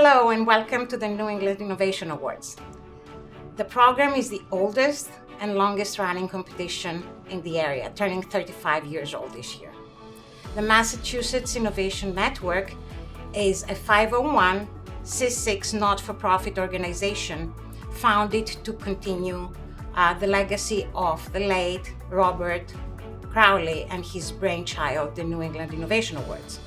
Hello and welcome to the New England Innovation Awards. The program is the oldest and longest running competition in the area, turning 35 years old this year. The Massachusetts Innovation Network is a 501c6 not-for-profit organization founded to continue the legacy of the late Robert Crowley and his brainchild, the New England Innovation Awards.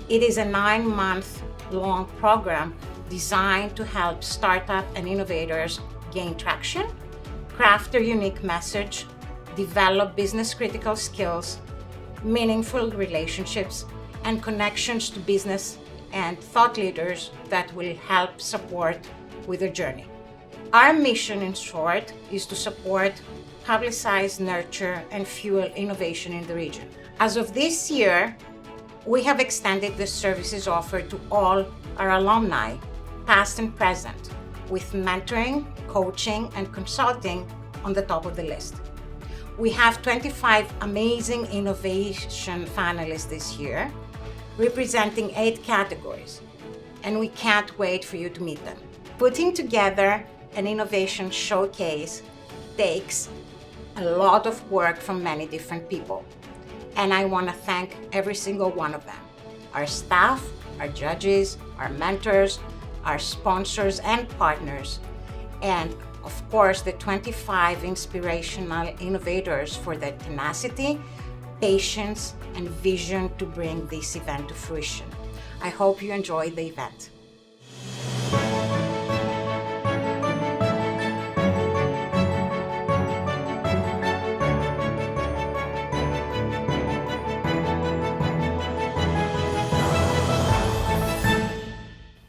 It is a 9-month-long program designed to help startup and innovators gain traction, craft their unique message, develop business-critical skills, meaningful relationships, and connections to business and thought leaders that will help support with their journey. Our mission, in short, is to support, publicize, nurture, and fuel innovation in the region. As of this year, we have extended the services offered to all our alumni, past and present, with mentoring, coaching, and consulting on the top of the list. We have 25 amazing innovation finalists this year, representing 8 categories, and we can't wait for you to meet them. Putting together an innovation showcase takes a lot of work from many different people. And I want to thank every single one of them. Our staff, our judges, our mentors, our sponsors and partners, and of course the 25 inspirational innovators for their tenacity, patience, and vision to bring this event to fruition. I hope you enjoy the event.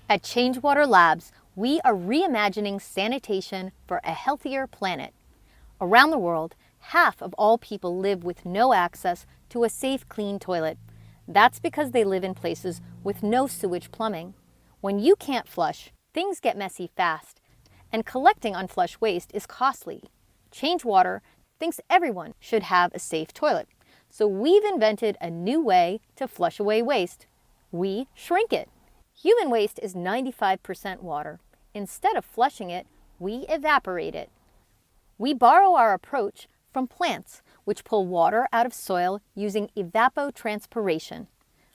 At Changewater Labs, we are reimagining sanitation for a healthier planet. Around the world, half of all people live with no access to a safe, clean toilet. That's because they live in places with no sewage plumbing. When you can't flush, things get messy fast, and collecting unflushed waste is costly. Changewater thinks everyone should have a safe toilet, so we've invented a new way to flush away waste. We shrink it. Human waste is 95% water. Instead of flushing it, we evaporate it. We borrow our approach from plants, which pull water out of soil using evapotranspiration.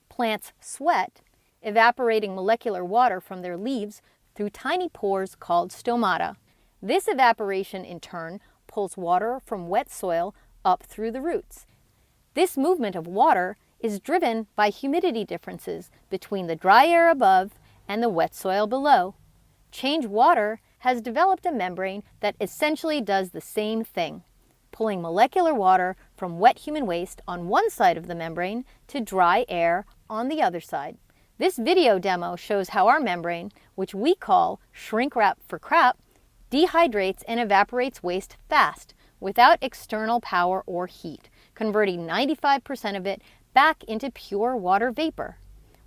Plants sweat, evaporating molecular water from their leaves through tiny pores called stomata. This evaporation, in turn, pulls water from wet soil up through the roots. This movement of water is driven by humidity differences between the dry air above and the wet soil below. Changewater has developed a membrane that essentially does the same thing, pulling molecular water from wet human waste on one side of the membrane to dry air on the other side. This video demo shows how our membrane, which we call shrink wrap for crap, dehydrates and evaporates waste fast without external power or heat, converting 95% of it back into pure water vapor.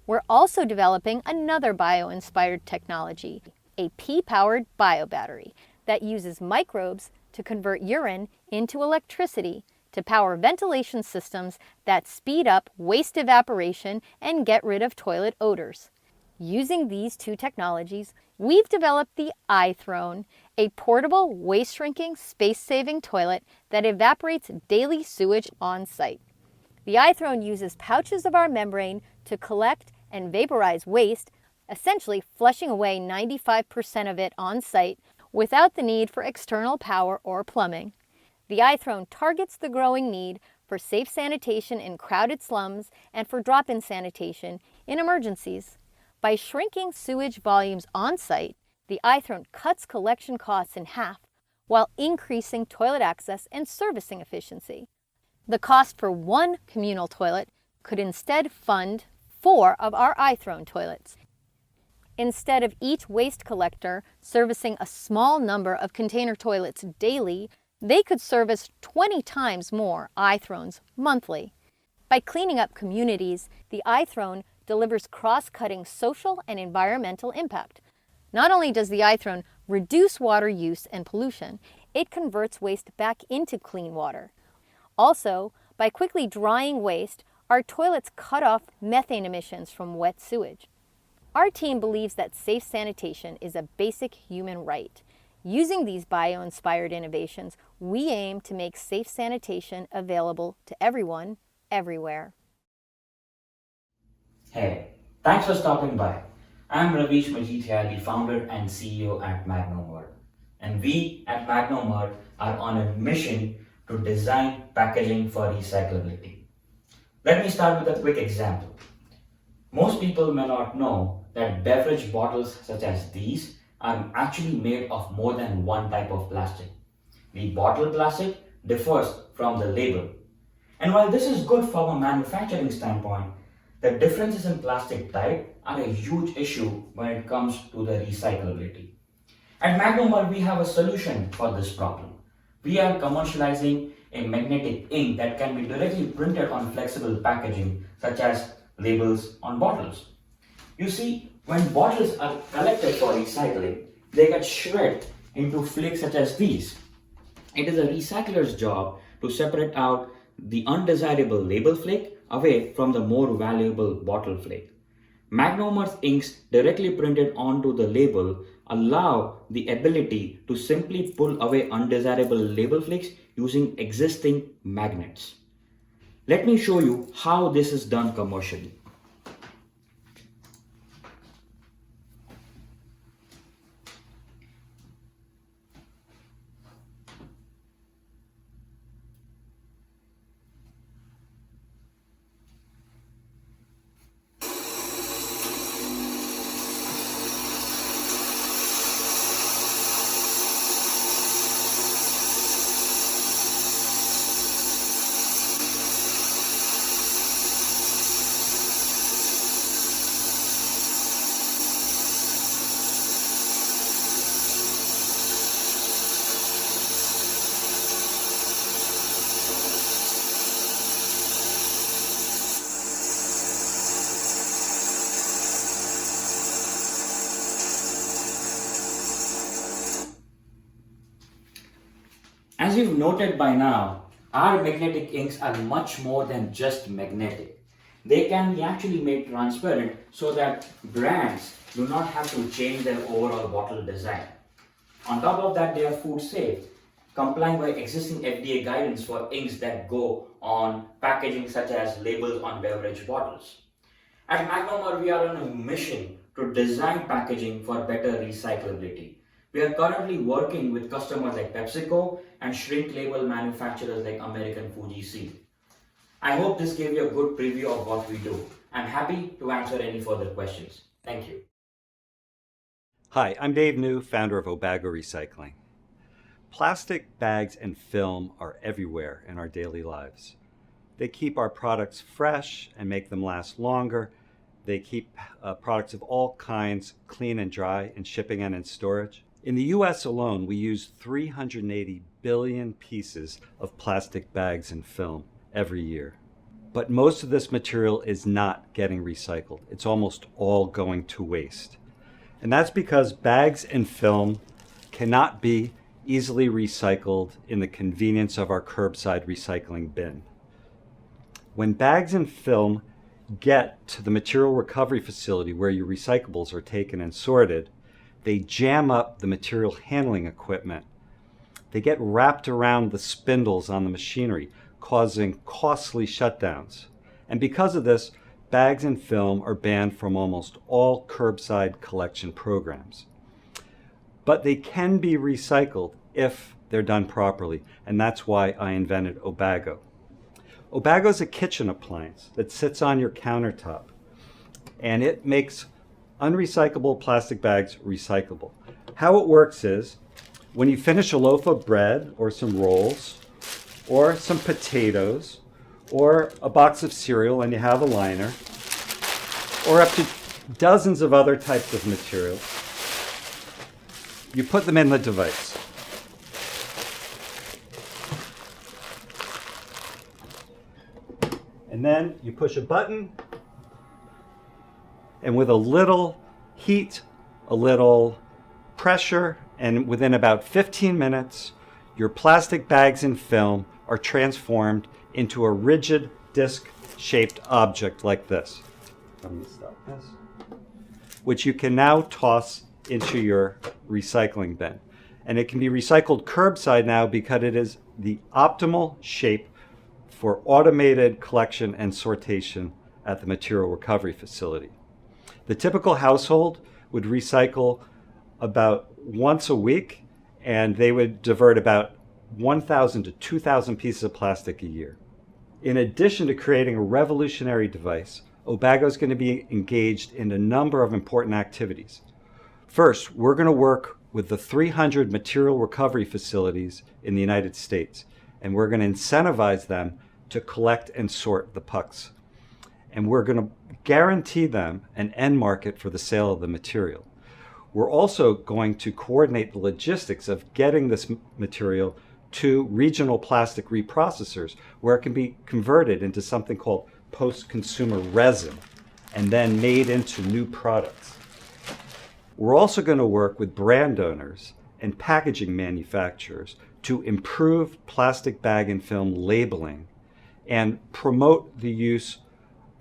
We're also developing another bio-inspired technology, a pea-powered biobattery that uses microbes to convert urine into electricity to power ventilation systems that speed up waste evaporation and get rid of toilet odors. Using these 2 technologies, we've developed the iThrone, a portable, waste-shrinking, space-saving toilet that evaporates daily sewage on site. The iThrone uses pouches of our membrane to collect and vaporize waste, essentially flushing away 95% of it on site without the need for external power or plumbing. The iThrone targets the growing need for safe sanitation in crowded slums and for drop-in sanitation in emergencies. By shrinking sewage volumes on site, the iThrone cuts collection costs in half while increasing toilet access and servicing efficiency. The cost for one communal toilet could instead fund 4 of our iThrone toilets. Instead of each waste collector servicing a small number of container toilets daily, they could service 20 times more iThrones monthly. By cleaning up communities, the iThrone delivers cross-cutting social and environmental impact. Not only does the iThrone reduce water use and pollution, it converts waste back into clean water. Also, by quickly drying waste, our toilets cut off methane emissions from wet sewage. Our team believes that safe sanitation is a basic human right. Using these bio-inspired innovations, we aim to make safe sanitation available to everyone, everywhere. Hey, thanks for stopping by. I'm Ravish Majithia, the founder and CEO at Magnomerd. And we at Magnomerd are on a mission to design packaging for recyclability. Let me start with a quick example. Most people may not know that beverage bottles such as these are actually made of more than one type of plastic. The bottle plastic differs from the label. And while this is good from a manufacturing standpoint, the differences in plastic type are a huge issue when it comes to the recyclability. At Magnomerd, we have a solution for this problem. We are commercializing a magnetic ink that can be directly printed on flexible packaging, such as labels on bottles. You see, when bottles are collected for recycling, they get shredded into flakes such as these. It is a recycler's job to separate out the undesirable label flake away from the more valuable bottle flake. Magnomerd's inks directly printed onto the label allow the ability to simply pull away undesirable label flakes using existing magnets. Let me show you how this is done commercially. As you've noted by now, our magnetic inks are much more than just magnetic. They can be actually made transparent so that brands do not have to change their overall bottle design. On top of that, they are food safe, complying by existing FDA guidance for inks that go on packaging such as labels on beverage bottles. At Magnomerd, we are on a mission to design packaging for better recyclability. We are currently working with customers like PepsiCo and shrink label manufacturers like American Fuji Seal. I hope this gave you a good preview of what we do. I'm happy to answer any further questions. Thank you. Hi, I'm Dave New, founder of Obago Recycling. Plastic bags and film are everywhere in our daily lives. They keep our products fresh and make them last longer. They keep products of all kinds clean and dry in shipping and in storage. In the US alone, we use 380 billion pieces of plastic bags and film every year. But most of this material is not getting recycled. It's almost all going to waste. And that's because bags and film cannot be easily recycled in the convenience of our curbside recycling bin. When bags and film get to the material recovery facility where your recyclables are taken and sorted, they jam up the material handling equipment. They get wrapped around the spindles on the machinery, causing costly shutdowns. And because of this, bags and film are banned from almost all curbside collection programs. But they can be recycled if they're done properly, and that's why I invented Obago. Obago is a kitchen appliance that sits on your countertop, and it makes unrecyclable plastic bags recyclable. How it works is, when you finish a loaf of bread or some rolls or some potatoes or a box of cereal and you have a liner, or up to dozens of other types of materials, you put them in the device. And then you push a button, and with a little heat, a little pressure, and within about 15 minutes, your plastic bags and film are transformed into a rigid disc-shaped object like this. Let me stop this. which you can now toss into your recycling bin. And it can be recycled curbside now because it is the optimal shape for automated collection and sortation at the material recovery facility. The typical household would recycle about once a week, and they would divert about 1,000 to 2,000 pieces of plastic a year. In addition to creating a revolutionary device, Obago is going to be engaged in a number of important activities. First, we're going to work with the 300 material recovery facilities in the United States, and we're going to incentivize them to collect and sort the pucks. And we're going to guarantee them an end market for the sale of the material. We're also going to coordinate the logistics of getting this material to regional plastic reprocessors, where it can be converted into something called post-consumer resin and then made into new products. We're also going to work with brand owners and packaging manufacturers to improve plastic bag and film labeling and promote the use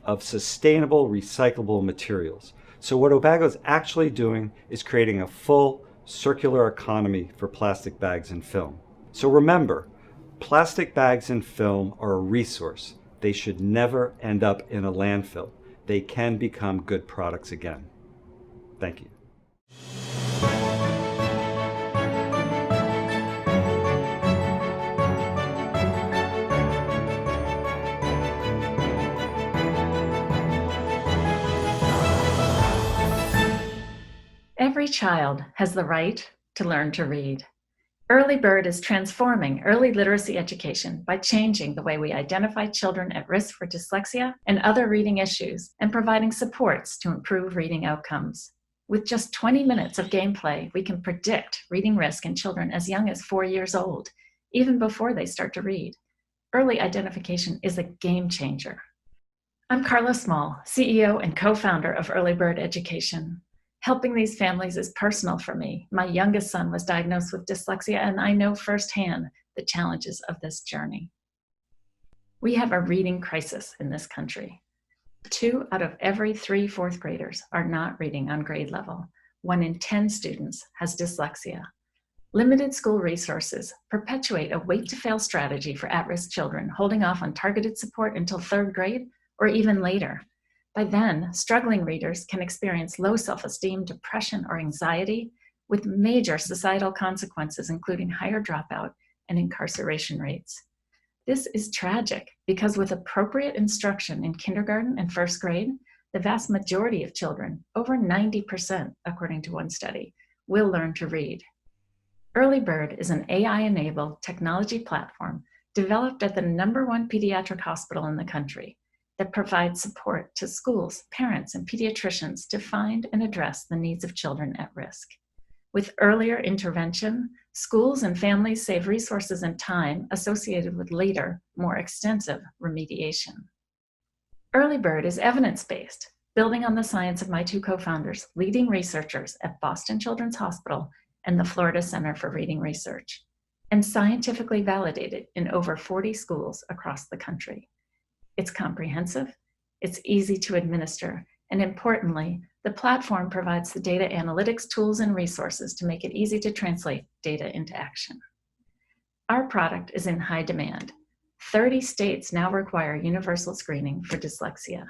of sustainable recyclable materials. So what Obago is actually doing is creating a full circular economy for plastic bags and film. So remember, plastic bags and film are a resource. They should never end up in a landfill. They can become good products again. Thank you. Every child has the right to learn to read. Early Bird is transforming early literacy education by changing the way we identify children at risk for dyslexia and other reading issues and providing supports to improve reading outcomes. With just 20 minutes of gameplay, we can predict reading risk in children as young as 4 years old, even before they start to read. Early identification is a game changer. I'm Carla Small, CEO and co-founder of Early Bird Education. Helping these families is personal for me. My youngest son was diagnosed with dyslexia, and I know firsthand the challenges of this journey. We have a reading crisis in this country. 2 out of every 3 fourth graders are not reading on grade level. 1 in 10 students has dyslexia. Limited school resources perpetuate a wait-to-fail strategy for at-risk children, holding off on targeted support until 3rd grade or even later. By then, struggling readers can experience low self-esteem, depression, or anxiety with major societal consequences, including higher dropout and incarceration rates. This is tragic because with appropriate instruction in kindergarten and 1st grade, the vast majority of children, over 90%, according to one study, will learn to read. Early Bird is an AI-enabled technology platform developed at the #1 pediatric hospital in the country that provides support to schools, parents, and pediatricians to find and address the needs of children at risk. With earlier intervention, schools and families save resources and time associated with later, more extensive remediation. Early Bird is evidence-based, building on the science of my 2 co-founders, leading researchers at Boston Children's Hospital and the Florida Center for Reading Research, and scientifically validated in over 40 schools across the country. It's comprehensive, it's easy to administer, and importantly, the platform provides the data analytics tools and resources to make it easy to translate data into action. Our product is in high demand. 30 states now require universal screening for dyslexia.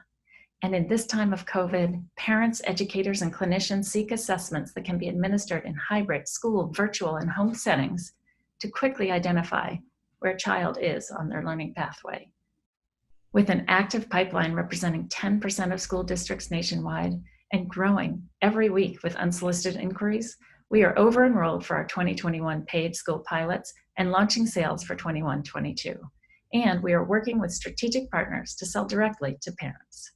And in this time of COVID, parents, educators, and clinicians seek assessments that can be administered in hybrid, school, virtual, and home settings to quickly identify where a child is on their learning pathway. With an active pipeline representing 10% of school districts nationwide and growing every week with unsolicited inquiries, we are over-enrolled for our 2021 paid school pilots and launching sales for 21-22. And we are working with strategic partners to sell directly to parents.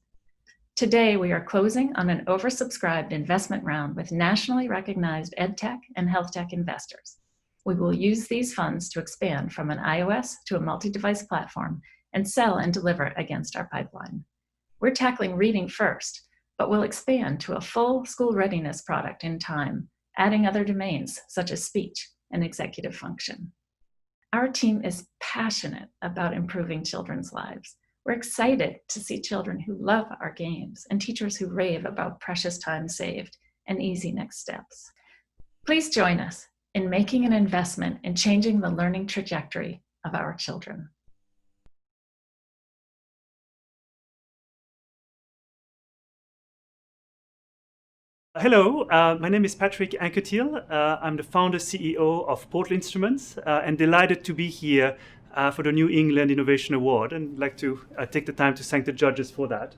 Today, we are closing on an oversubscribed investment round with nationally recognized EdTech and HealthTech investors. We will use these funds to expand from an iOS to a multi-device platform and sell and deliver against our pipeline. We're tackling reading first, but we'll expand to a full school readiness product in time, adding other domains such as speech and executive function. Our team is passionate about improving children's lives. We're excited to see children who love our games and teachers who rave about precious time saved and easy next steps. Please join us in making an investment in changing the learning trajectory of our children. Hello, my name is Patrick Anquetil. I'm the founder CEO of Portal Instruments and delighted to be here for the New England Innovation Award, and I'd like to take the time to thank the judges for that.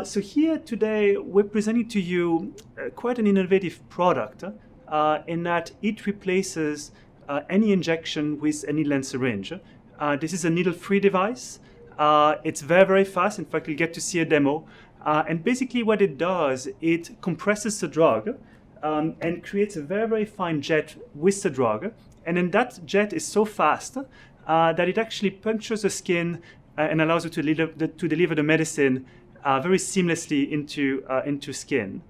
So here today we're presenting to you quite an innovative product in that it replaces any injection with a needle and syringe. This is a needle-free device. It's very, very fast. In fact, you'll get to see a demo. And basically what it does, it compresses the drug and creates a very, very fine jet with the drug. And then that jet is so fast that it actually punctures the skin and allows you to deliver the medicine very seamlessly into skin.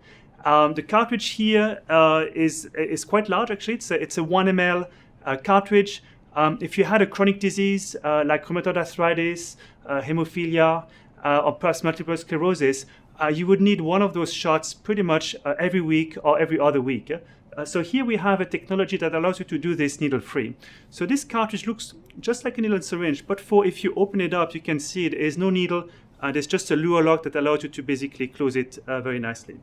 The cartridge here is quite large, actually. It's a 1 ml cartridge. If you had a chronic disease like rheumatoid arthritis, hemophilia, or perhaps multiple sclerosis, you would need one of those shots pretty much every week or every other week. So here we have a technology that allows you to do this needle-free. So this cartridge looks just like a needle and syringe, but if you open it up, you can see there is no needle. There's just a lure lock that allows you to basically close it very nicely.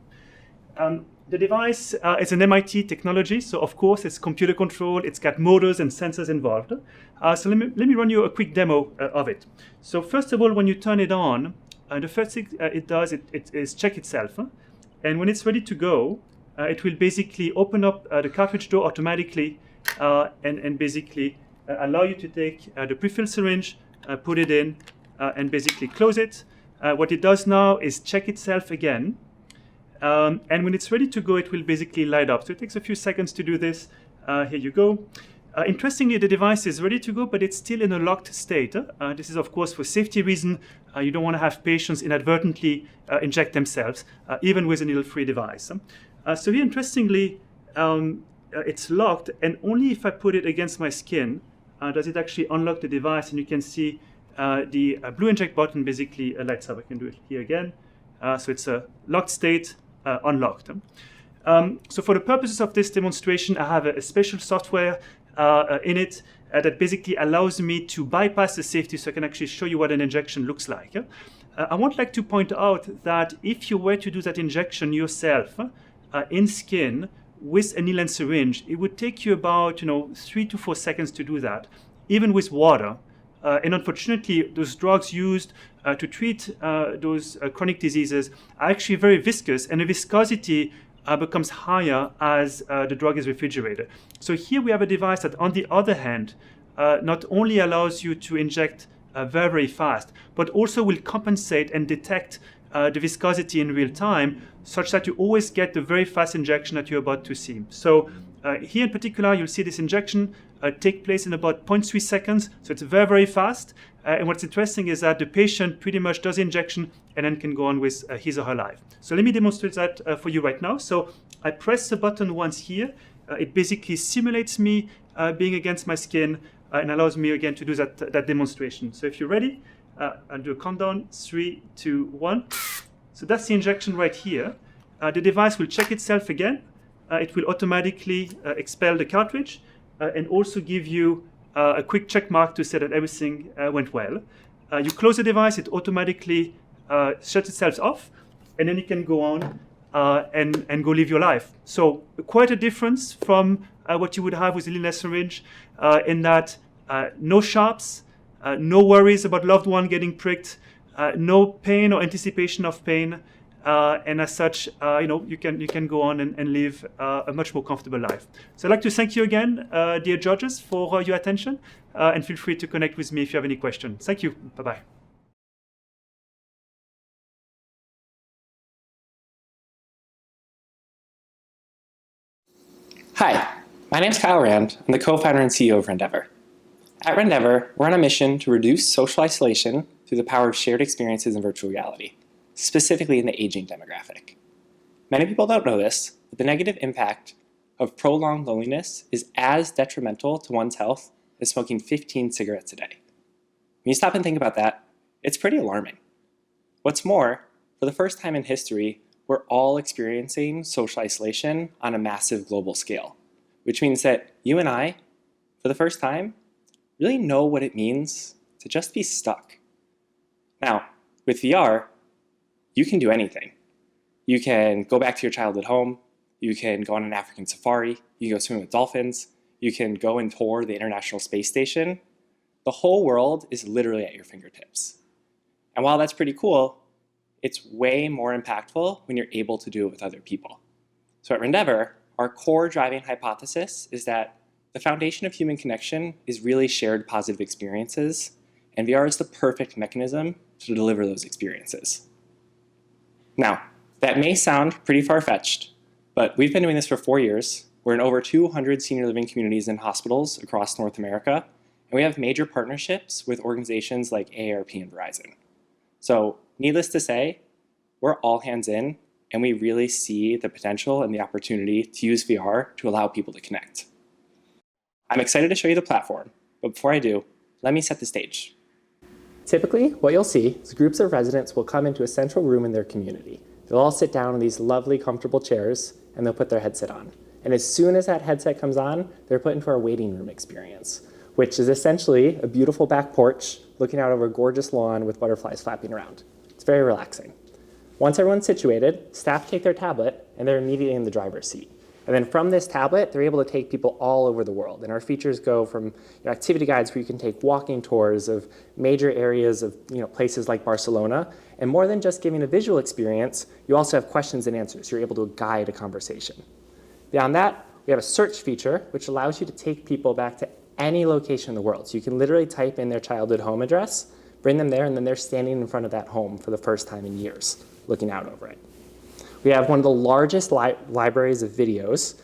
The device is an MIT technology, so of course it's computer controlled, it's got motors and sensors involved. So let me run you a quick demo of it. So first of all, when you turn it on, the first thing it does is check itself. And when it's ready to go, it will basically open up the cartridge door automatically and basically allow you to take the pre-filled syringe, put it in, and basically close it. What it does now is check itself again. And when it's ready to go, it will basically light up. So it takes a few seconds to do this. Here you go. Interestingly, the device is ready to go, but it's still in a locked state. This is, of course, for safety reason. You don't want to have patients inadvertently inject themselves, even with a needle-free device. So here, interestingly, it's locked, and only if I put it against my skin does it actually unlock the device. And you can see the blue inject button basically lights up. I can do it here again. So it's a locked state, unlocked. So for the purposes of this demonstration, I have a special software in it that basically allows me to bypass the safety so I can actually show you what an injection looks like. I would like to point out that if you were to do that injection yourself in skin with a needle and syringe, it would take you about 3 to 4 seconds to do that, even with water. And unfortunately, those drugs used to treat those chronic diseases are actually very viscous, and the viscosity becomes higher as the drug is refrigerated. So here we have a device that, on the other hand, not only allows you to inject very, very fast, but also will compensate and detect the viscosity in real time, such that you always get the very fast injection that you're about to see. So here in particular, you'll see this injection take place in about 0.3 seconds. So it's very, very fast. And what's interesting is that the patient pretty much does the injection and then can go on with his or her life. So let me demonstrate that for you right now. So I press the button once here. It basically simulates me being against my skin and allows me again to do that demonstration. So if you're ready, I'll do a countdown, 3, 2, 1. So that's the injection right here. The device will check itself again. It will automatically expel the cartridge and also give you a quick check mark to say that everything went well. You close the device, it automatically shuts itself off, and then you can go on and go live your life. So quite a difference from what you would have with a needle and syringe in that no sharps, no worries about loved one getting pricked, no pain or anticipation of pain, and as such, you can go on and live a much more comfortable life. So I'd like to thank you again, dear judges, for your attention, and feel free to connect with me if you have any questions. Thank you. Bye-bye. Hi, my name's Kyle Rand. I'm the co-founder and CEO of Rendeavor. At Rendeavor, we're on a mission to reduce social isolation through the power of shared experiences in virtual reality, specifically in the aging demographic. Many people don't know this, but the negative impact of prolonged loneliness is as detrimental to one's health as smoking 15 cigarettes a day. When you stop and think about that, It's pretty alarming. What's more, for the first time in history, we're all experiencing social isolation on a massive global scale, which means that you and I, for the first time, really know what it means to just be stuck. Now, with VR, you can do anything. You can go back to your childhood home, you can go on an African safari, you can go swim with dolphins, you can go and tour the International Space Station. The whole world is literally at your fingertips. And while that's pretty cool, it's way more impactful when you're able to do it with other people. So at Rendeavor, our core driving hypothesis is that the foundation of human connection is really shared positive experiences, and VR is the perfect mechanism to deliver those experiences. Now, that may sound pretty far-fetched, but we've been doing this for 4 years. We're in over 200 senior living communities and hospitals across North America, and we have major partnerships with organizations like AARP and Verizon. So needless to say, we're all hands in, and we really see the potential and the opportunity to use VR to allow people to connect. I'm excited to show you the platform, but before I do, let me set the stage. Typically, what you'll see is groups of residents will come into a central room in their community. They'll all sit down in these lovely, comfortable chairs, and they'll put their headset on. And as soon as that headset comes on, they're put into our waiting room experience, which is essentially a beautiful back porch looking out over a gorgeous lawn with butterflies flapping around. It's very relaxing. Once everyone's situated, staff take their tablet, and they're immediately in the driver's seat. And then from this tablet, they're able to take people all over the world. And our features go from activity guides where you can take walking tours of major areas of places like Barcelona. And more than just giving a visual experience, you also have questions and answers. You're able to guide a conversation. Beyond that, we have a search feature, which allows you to take people back to any location in the world. So you can literally type in their childhood home address, bring them there, and then they're standing in front of that home for the first time in years, looking out over it. We have one of the largest libraries of videos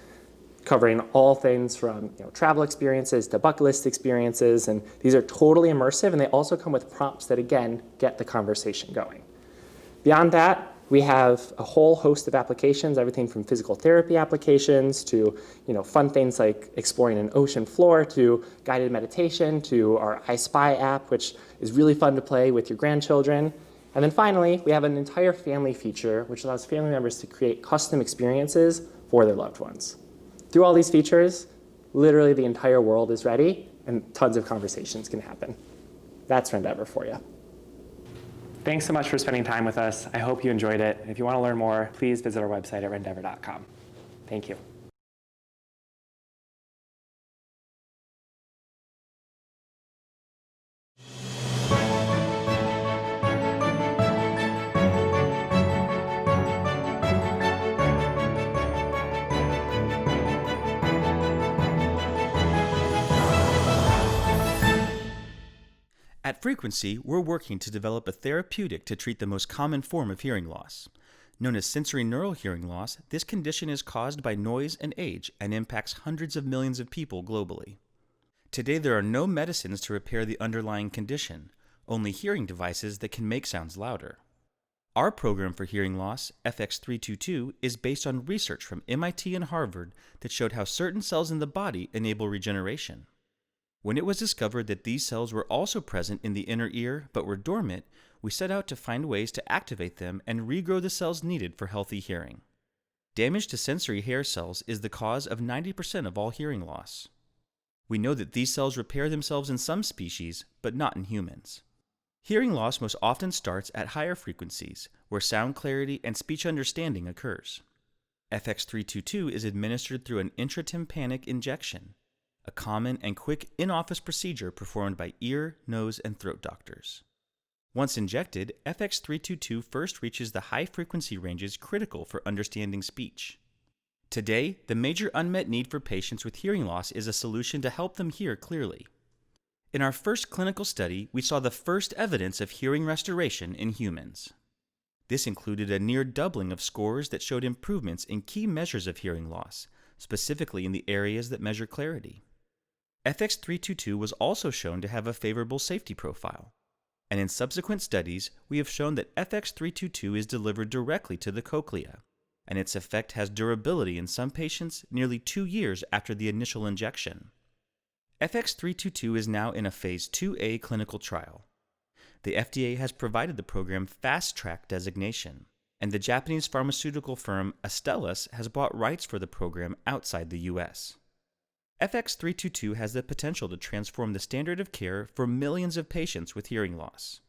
covering all things from travel experiences to bucket list experiences, and these are totally immersive, and they also come with prompts that, again, get the conversation going. Beyond that, we have a whole host of applications, everything from physical therapy applications to fun things like exploring an ocean floor to guided meditation to our I Spy app, which is really fun to play with your grandchildren. And then finally, we have an entire family feature, which allows family members to create custom experiences for their loved ones. Through all these features, literally the entire world is ready, and tons of conversations can happen. That's Rendeavor for you. Thanks so much for spending time with us. I hope you enjoyed it. If you want to learn more, please visit our website at rendeavor.com. Thank you. At Frequency, we're working to develop a therapeutic to treat the most common form of hearing loss. Known as sensory neural hearing loss, this condition is caused by noise and age and impacts hundreds of millions of people globally. Today, there are no medicines to repair the underlying condition, only hearing devices that can make sounds louder. Our program for hearing loss, FX322, is based on research from MIT and Harvard that showed how certain cells in the body enable regeneration. When it was discovered that these cells were also present in the inner ear but were dormant, we set out to find ways to activate them and regrow the cells needed for healthy hearing. Damage to sensory hair cells is the cause of 90% of all hearing loss. We know that these cells repair themselves in some species, but not in humans. Hearing loss most often starts at higher frequencies, where sound clarity and speech understanding occurs. FX322 is administered through an intratympanic injection, a common and quick in-office procedure performed by ear, nose, and throat doctors. Once injected, FX322 first reaches the high-frequency ranges critical for understanding speech. Today, the major unmet need for patients with hearing loss is a solution to help them hear clearly. In our first clinical study, we saw the first evidence of hearing restoration in humans. This included a near doubling of scores that showed improvements in key measures of hearing loss, specifically in the areas that measure clarity. FX322 was also shown to have a favorable safety profile, and in subsequent studies, we have shown that FX322 is delivered directly to the cochlea, and its effect has durability in some patients nearly 2 years after the initial injection. FX322 is now in a Phase 2A clinical trial. The FDA has provided the program Fast Track designation, and the Japanese pharmaceutical firm Astellas has bought rights for the program outside the U.S. FX322 has the potential to transform the standard of care for millions of patients with hearing loss.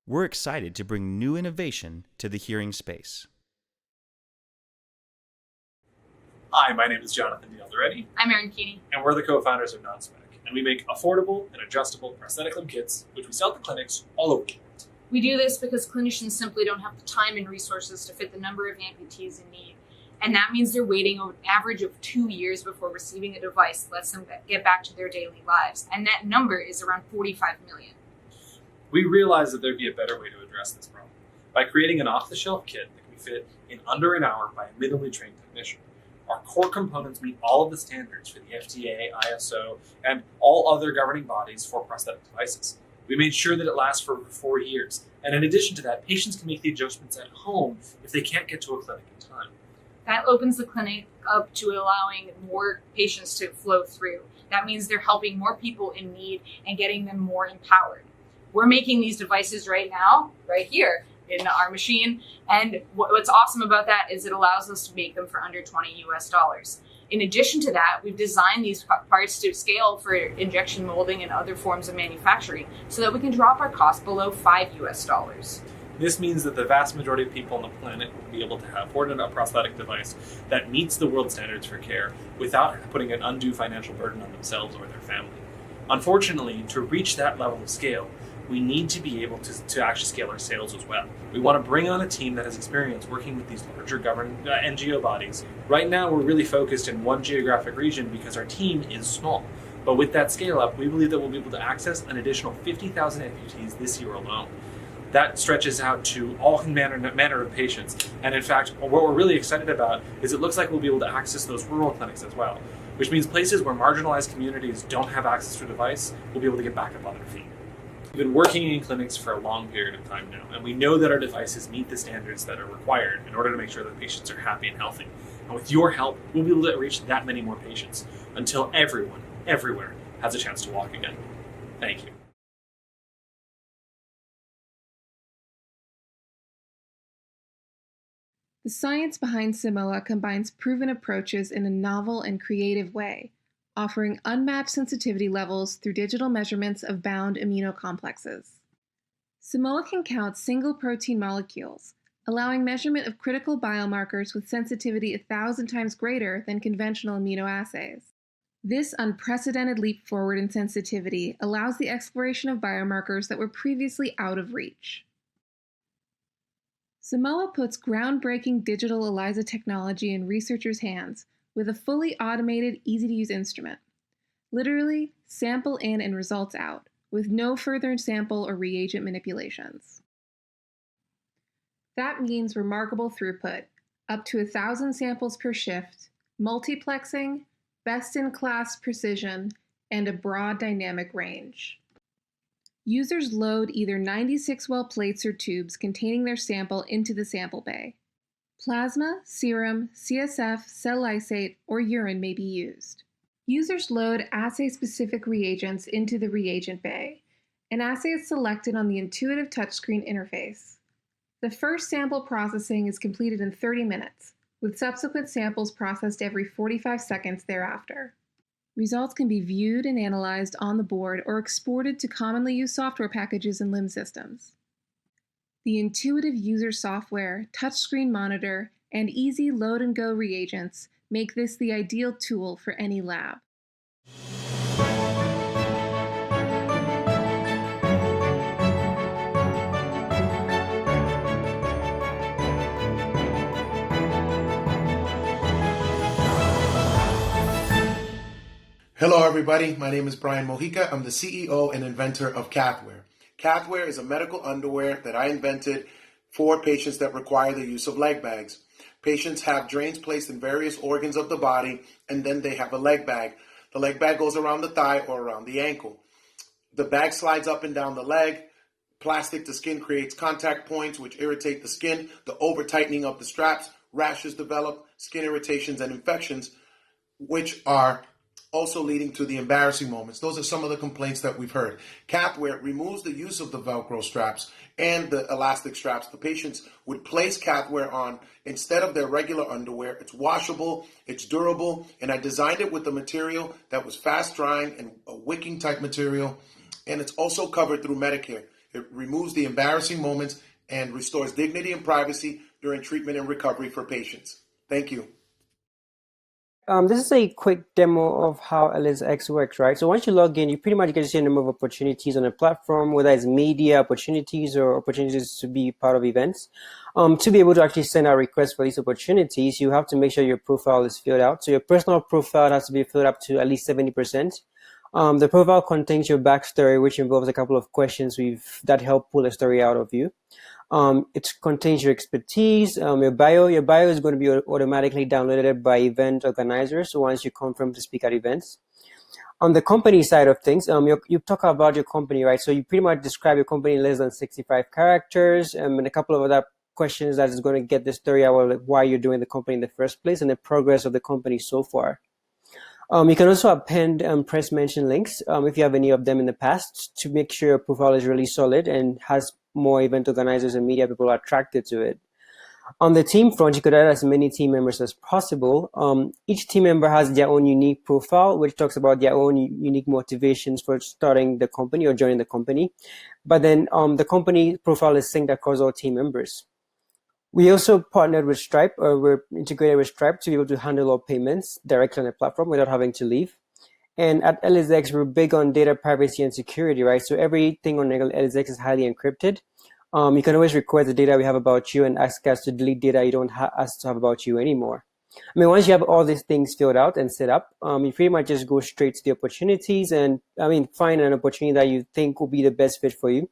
We're excited to bring new innovation to the hearing space. Hi, my name is Jonathan D'Alderetti. I'm Erin Keeney. And we're the co-founders of NonSpec. And we make affordable and adjustable prosthetic limb kits, which we sell to clinics all over the world. We do this because clinicians simply don't have the time and resources to fit the number of amputees in need. And that means they're waiting an average of 2 years before receiving a device that lets them get back to their daily lives. And that number is around 45 million. We realized that there'd be a better way to address this problem by creating an off-the-shelf kit that can be fit in under an hour by a minimally trained technician. Our core components meet all of the standards for the FDA, ISO, and all other governing bodies for prosthetic devices. We made sure that it lasts for 4 years. And in addition to that, patients can make the adjustments at home if they can't get to a clinic in time. That opens the clinic up to allowing more patients to flow through. That means they're helping more people in need and getting them more empowered. We're making these devices right now, right here, in our machine. And what's awesome about that is it allows us to make them for under $20 US. In addition to that, we've designed these parts to scale for injection molding and other forms of manufacturing so that we can drop our cost below $5 US. This means that the vast majority of people on the planet will be able to afford a prosthetic device that meets the world standards for care without putting an undue financial burden on themselves or their family. Unfortunately, to reach that level of scale, we need to be able to actually scale our sales as well. We want to bring on a team that has experience working with these larger NGO bodies. Right now, we're really focused in one geographic region because our team is small. But with that scale up, we believe that we'll be able to access an additional 50,000 amputees this year alone. That stretches out to all manner of patients. And in fact, what we're really excited about is it looks like we'll be able to access those rural clinics as well, which means places where marginalized communities don't have access to a device will be able to get back up on their feet. We've been working in clinics for a long period of time now, and we know that our devices meet the standards that are required in order to make sure that patients are happy and healthy. And with your help, we'll be able to reach that many more patients until everyone, everywhere, has a chance to walk again. Thank you. The science behind Simoa combines proven approaches in a novel and creative way, offering unmatched sensitivity levels through digital measurements of bound aminocomplexes. Simoa can count single protein molecules, allowing measurement of critical biomarkers with sensitivity 1,000 times greater than conventional immunoassays. This unprecedented leap forward in sensitivity allows the exploration of biomarkers that were previously out of reach. Simoa puts groundbreaking digital ELISA technology in researchers' hands with a fully automated, easy-to-use instrument. Literally, sample in and results out, with no further sample or reagent manipulations. That means remarkable throughput, up to 1,000 samples per shift, multiplexing, best-in-class precision, and a broad dynamic range. Users load either 96-well plates or tubes containing their sample into the sample bay. Plasma, serum, CSF, cell lysate, or urine may be used. Users load assay-specific reagents into the reagent bay. An assay is selected on the intuitive touchscreen interface. The first sample processing is completed in 30 minutes, with subsequent samples processed every 45 seconds thereafter. Results can be viewed and analyzed on the board or exported to commonly used software packages and LIMS systems. The intuitive user software, touchscreen monitor, and easy load-and-go reagents make this the ideal tool for any lab. Hello everybody, my name is Brian Mojica. I'm the CEO and inventor of Cathwear. Cathwear is a medical underwear that I invented for patients that require the use of leg bags. Patients have drains placed in various organs of the body, and then they have a leg bag. The leg bag goes around the thigh or around the ankle. The bag slides up and down the leg. Plastic to skin creates contact points which irritate the skin. The over-tightening of the straps, rashes develop, skin irritations and infections, which are also leading to the embarrassing moments. Those are some of the complaints that we've heard. Cathwear removes the use of the Velcro straps and the elastic straps. The patients would place cathwear on instead of their regular underwear. It's washable, it's durable, and I designed it with the material that was fast drying and a wicking type material, and it's also covered through Medicare. It removes the embarrassing moments and restores dignity and privacy during treatment and recovery for patients. Thank you. This is a quick demo of how LSX works, right? So once you log in, you pretty much get to see a number of opportunities on the platform, whether it's media opportunities or opportunities to be part of events. To be able to actually send out requests for these opportunities, you have to make sure your profile is filled out. So your personal profile has to be filled up to at least 70%. The profile contains your backstory, which involves a couple of questions that help pull a story out of you. It contains your expertise, your bio. Your bio is going to be automatically downloaded by event organizers once you confirm to speak at events. On the company side of things, you talk about your company, right? So you pretty much describe your company in less than 65 characters, and a couple of other questions that is going to get the story out of why you're doing the company in the first place and the progress of the company so far. You can also append press mention links if you have any of them in the past to make sure your profile is really solid and has more event organizers and media people attracted to it. On the team front, you could add as many team members as possible. Each team member has their own unique profile, which talks about their own unique motivations for starting the company or joining the company. But then the company profile is synced across all team members. We also partnered with Stripe, or we're integrated with Stripe to be able to handle all payments directly on the platform without having to leave. And at LSX, we're big on data privacy and security, right? So everything on LSX is highly encrypted. You can always request the data we have about you and ask us to delete data you don't ask to have about you anymore. I mean, once you have all these things filled out and set up, you pretty much just go straight to the opportunities and, find an opportunity that you think will be the best fit for you.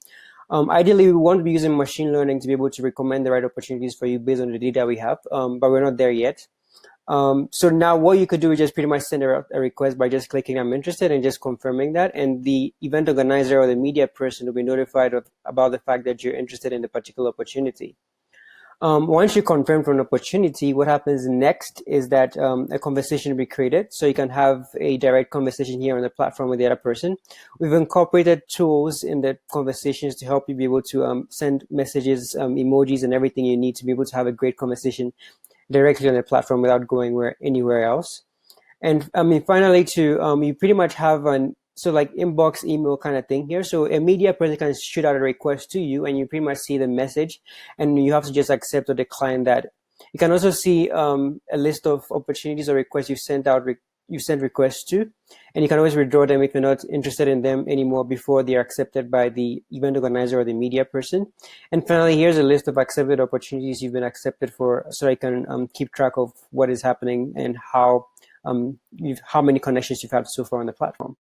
Ideally, we want to be using machine learning to be able to recommend the right opportunities for you based on the data we have, but we're not there yet. So now what you could do is just pretty much send a request by just clicking I'm interested and just confirming that, and the event organizer or the media person will be notified about the fact that you're interested in the particular opportunity. Once you confirm for an opportunity, what happens next is that a conversation will be created, so you can have a direct conversation here on the platform with the other person. We've incorporated tools in the conversations to help you be able to send messages, emojis, and everything you need to be able to have a great conversation directly on the platform without going anywhere else. And finally, you pretty much have like inbox email kind of thing here. So a media person can shoot out a request to you, and you pretty much see the message, and you have to just accept or decline that. You can also see a list of opportunities or requests you sent requests to, and you can always withdraw them if you're not interested in them anymore before they are accepted by the event organizer or the media person. And finally, here's a list of accepted opportunities you've been accepted for, so I can keep track of what is happening and how many connections you've had so far on the platform.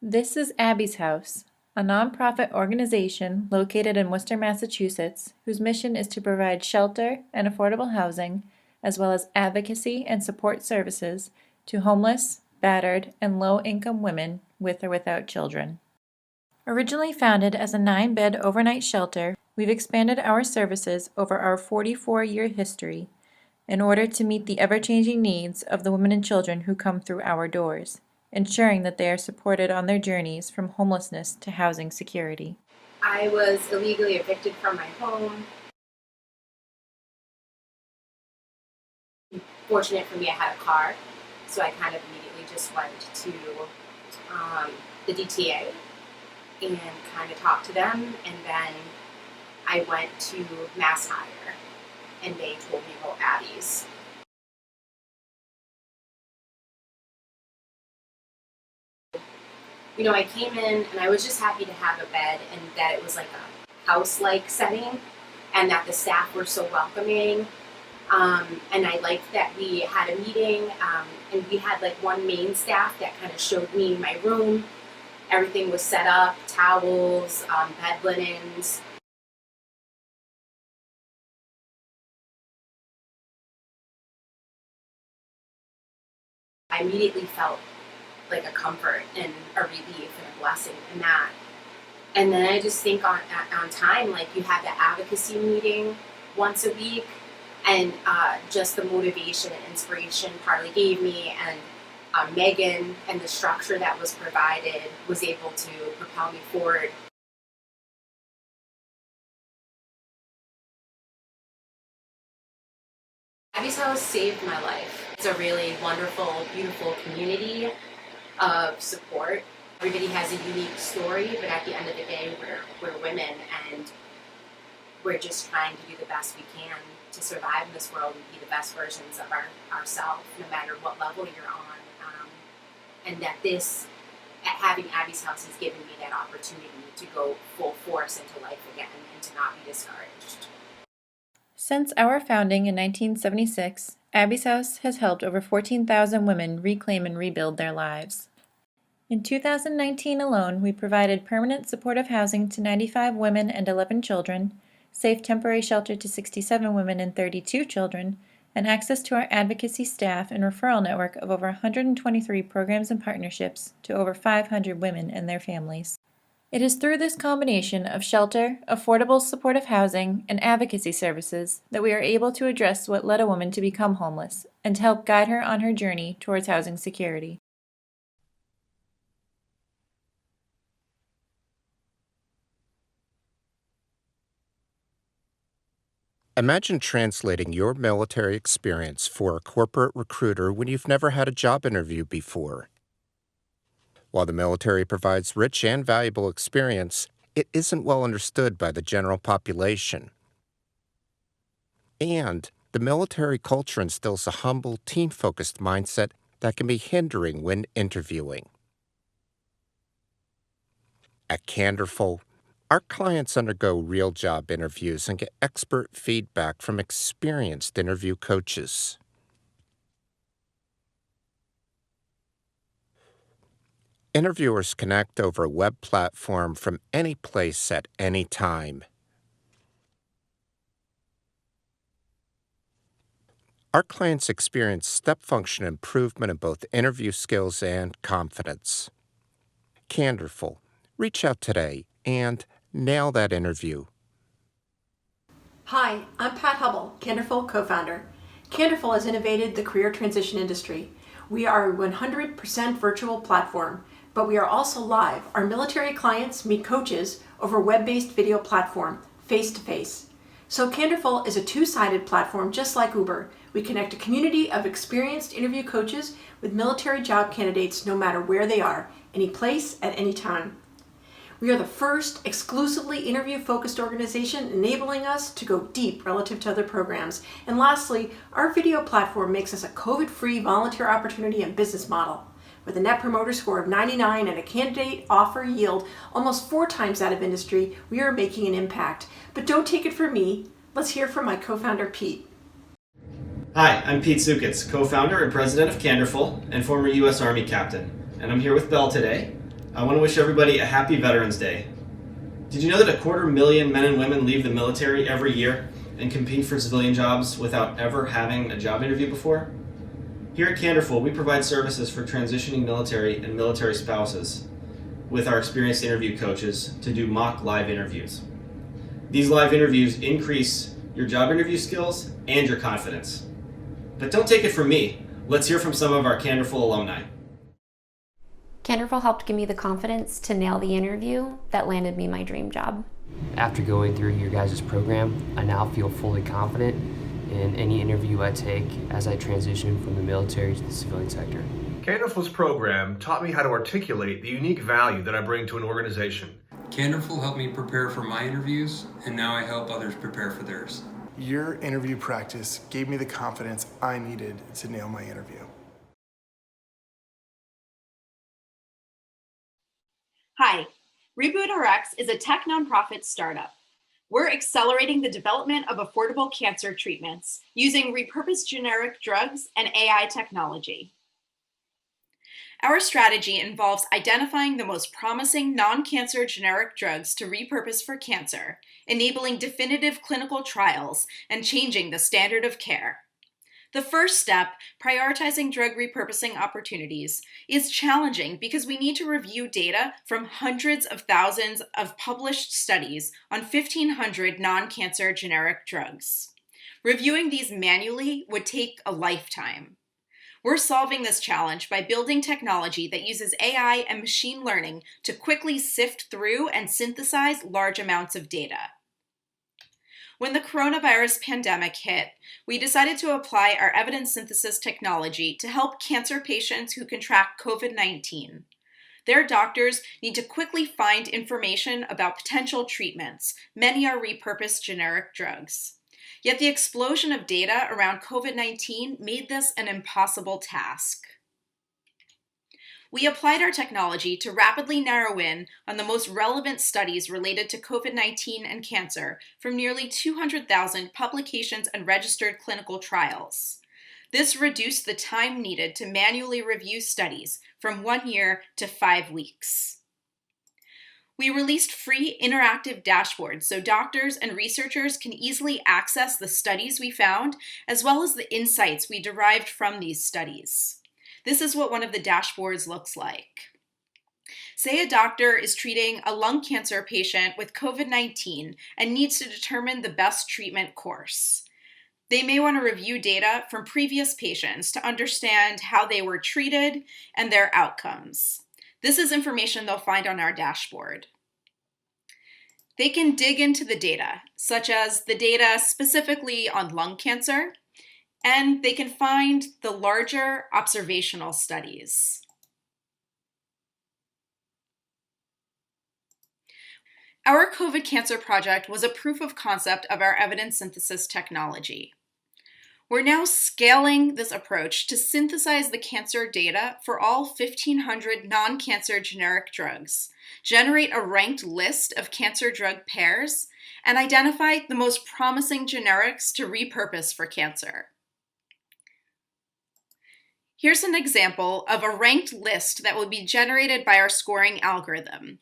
This is Abby's House, a nonprofit organization located in Worcester, Massachusetts, whose mission is to provide shelter and affordable housing, as well as advocacy and support services to homeless, battered, and low-income women with or without children. Originally founded as a 9-bed overnight shelter, we've expanded our services over our 44-year history in order to meet the ever-changing needs of the women and children who come through our doors, ensuring that they are supported on their journeys from homelessness to housing security. I was illegally evicted from my home. Fortunate for me, I had a car, so I kind of immediately just went to the DTA and kind of talked to them, and then I went to Mass Hire, and they told me about Abby's. You know, I came in and I was just happy to have a bed and that it was like a house-like setting and that the staff were so welcoming. And I liked that we had a meeting and we had like one main staff that kind of showed me my room. Everything was set up, towels, bed linens. I immediately felt like a comfort and a relief and a blessing in that. And then I just think on time, like you have the advocacy meeting once a week, and just the motivation and inspiration Carly gave me, and Megan, and the structure that was provided was able to propel me forward. Abby's House saved my life. It's a really wonderful, beautiful community of support. Everybody has a unique story, but at the end of the day, we're women, and we're just trying to do the best we can to survive in this world and be the best versions of ourselves, no matter what level you're on. And that having Abby's House has given me that opportunity to go full force into life again and to not be discouraged. Since our founding in 1976, Abby's House has helped over 14,000 women reclaim and rebuild their lives. In 2019 alone, we provided permanent supportive housing to 95 women and 11 children, safe temporary shelter to 67 women and 32 children, and access to our advocacy staff and referral network of over 123 programs and partnerships to over 500 women and their families. It is through this combination of shelter, affordable supportive housing, and advocacy services that we are able to address what led a woman to become homeless and to help guide her on her journey towards housing security. Imagine translating your military experience for a corporate recruiter when you've never had a job interview before. While the military provides rich and valuable experience, it isn't well understood by the general population. And the military culture instills a humble, team-focused mindset that can be hindering when interviewing. At Candorful, our clients undergo real job interviews and get expert feedback from experienced interview coaches. Interviewers connect over a web platform from any place at any time. Our clients experience step function improvement in both interview skills and confidence. Candorful. Reach out today and nail that interview. Hi, I'm Pat Hubble, Candorful co-founder. Candorful has innovated the career transition industry. We are a 100% virtual platform, but we are also live. Our military clients meet coaches over a web-based video platform, face-to-face. So Candorful is a two-sided platform just like Uber. We connect a community of experienced interview coaches with military job candidates no matter where they are, any place, at any time. We are the first exclusively interview-focused organization, enabling us to go deep relative to other programs. And lastly, our video platform makes us a COVID-free volunteer opportunity and business model. With a Net Promoter Score of 99 and a candidate offer yield almost 4 times that of industry, we are making an impact. But don't take it from me. Let's hear from my co-founder, Pete. Hi, I'm Pete Zukitz, co-founder and president of Candorful and former U.S. Army captain. And I'm here with Belle today. I want to wish everybody a happy Veterans Day. Did you know that 250,000 men and women leave the military every year and compete for civilian jobs without ever having a job interview before? Here at Candorful, we provide services for transitioning military and military spouses with our experienced interview coaches to do mock live interviews. These live interviews increase your job interview skills and your confidence. But don't take it from me. Let's hear from some of our Candorful alumni. Candorful helped give me the confidence to nail the interview that landed me my dream job. After going through your guys' program, I now feel fully confident in any interview I take as I transition from the military to the civilian sector. Candorful's program taught me how to articulate the unique value that I bring to an organization. Candorful helped me prepare for my interviews, and now I help others prepare for theirs. Your interview practice gave me the confidence I needed to nail my interview. Hi, RebootRx is a tech nonprofit startup. We're accelerating the development of affordable cancer treatments using repurposed generic drugs and AI technology. Our strategy involves identifying the most promising non-cancer generic drugs to repurpose for cancer, enabling definitive clinical trials, and changing the standard of care. The first step, prioritizing drug repurposing opportunities, is challenging because we need to review data from hundreds of thousands of published studies on 1,500 non-cancer generic drugs. Reviewing these manually would take a lifetime. We're solving this challenge by building technology that uses AI and machine learning to quickly sift through and synthesize large amounts of data. When the coronavirus pandemic hit, we decided to apply our evidence synthesis technology to help cancer patients who contract COVID-19. Their doctors need to quickly find information about potential treatments. Many are repurposed generic drugs. Yet the explosion of data around COVID-19 made this an impossible task. We applied our technology to rapidly narrow in on the most relevant studies related to COVID-19 and cancer from nearly 200,000 publications and registered clinical trials. This reduced the time needed to manually review studies from 1 year to 5 weeks. We released free interactive dashboards so doctors and researchers can easily access the studies we found, as well as the insights we derived from these studies. This is what one of the dashboards looks like. Say a doctor is treating a lung cancer patient with COVID-19 and needs to determine the best treatment course. They may want to review data from previous patients to understand how they were treated and their outcomes. This is information they'll find on our dashboard. They can dig into the data, such as the data specifically on lung cancer, and they can find the larger observational studies. Our COVID cancer project was a proof of concept of our evidence synthesis technology. We're now scaling this approach to synthesize the cancer data for all 1,500 non-cancer generic drugs, generate a ranked list of cancer drug pairs, and identify the most promising generics to repurpose for cancer. Here's an example of a ranked list that will be generated by our scoring algorithm.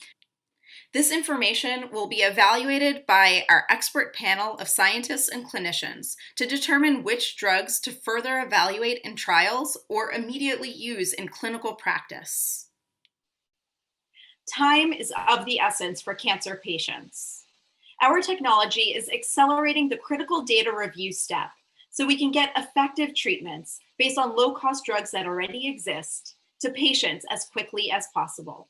This information will be evaluated by our expert panel of scientists and clinicians to determine which drugs to further evaluate in trials or immediately use in clinical practice. Time is of the essence for cancer patients. Our technology is accelerating the critical data review step so we can get effective treatments based on low-cost drugs that already exist to patients as quickly as possible.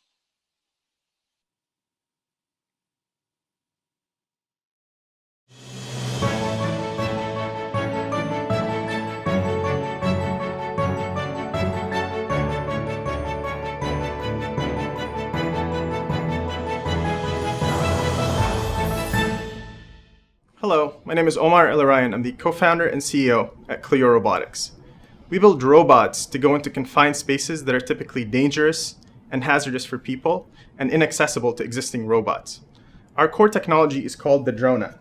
Hello, my name is Omar El-Arayan. I'm the co-founder and CEO at Clio Robotics. We build robots to go into confined spaces that are typically dangerous and hazardous for people and inaccessible to existing robots. Our core technology is called the Drona,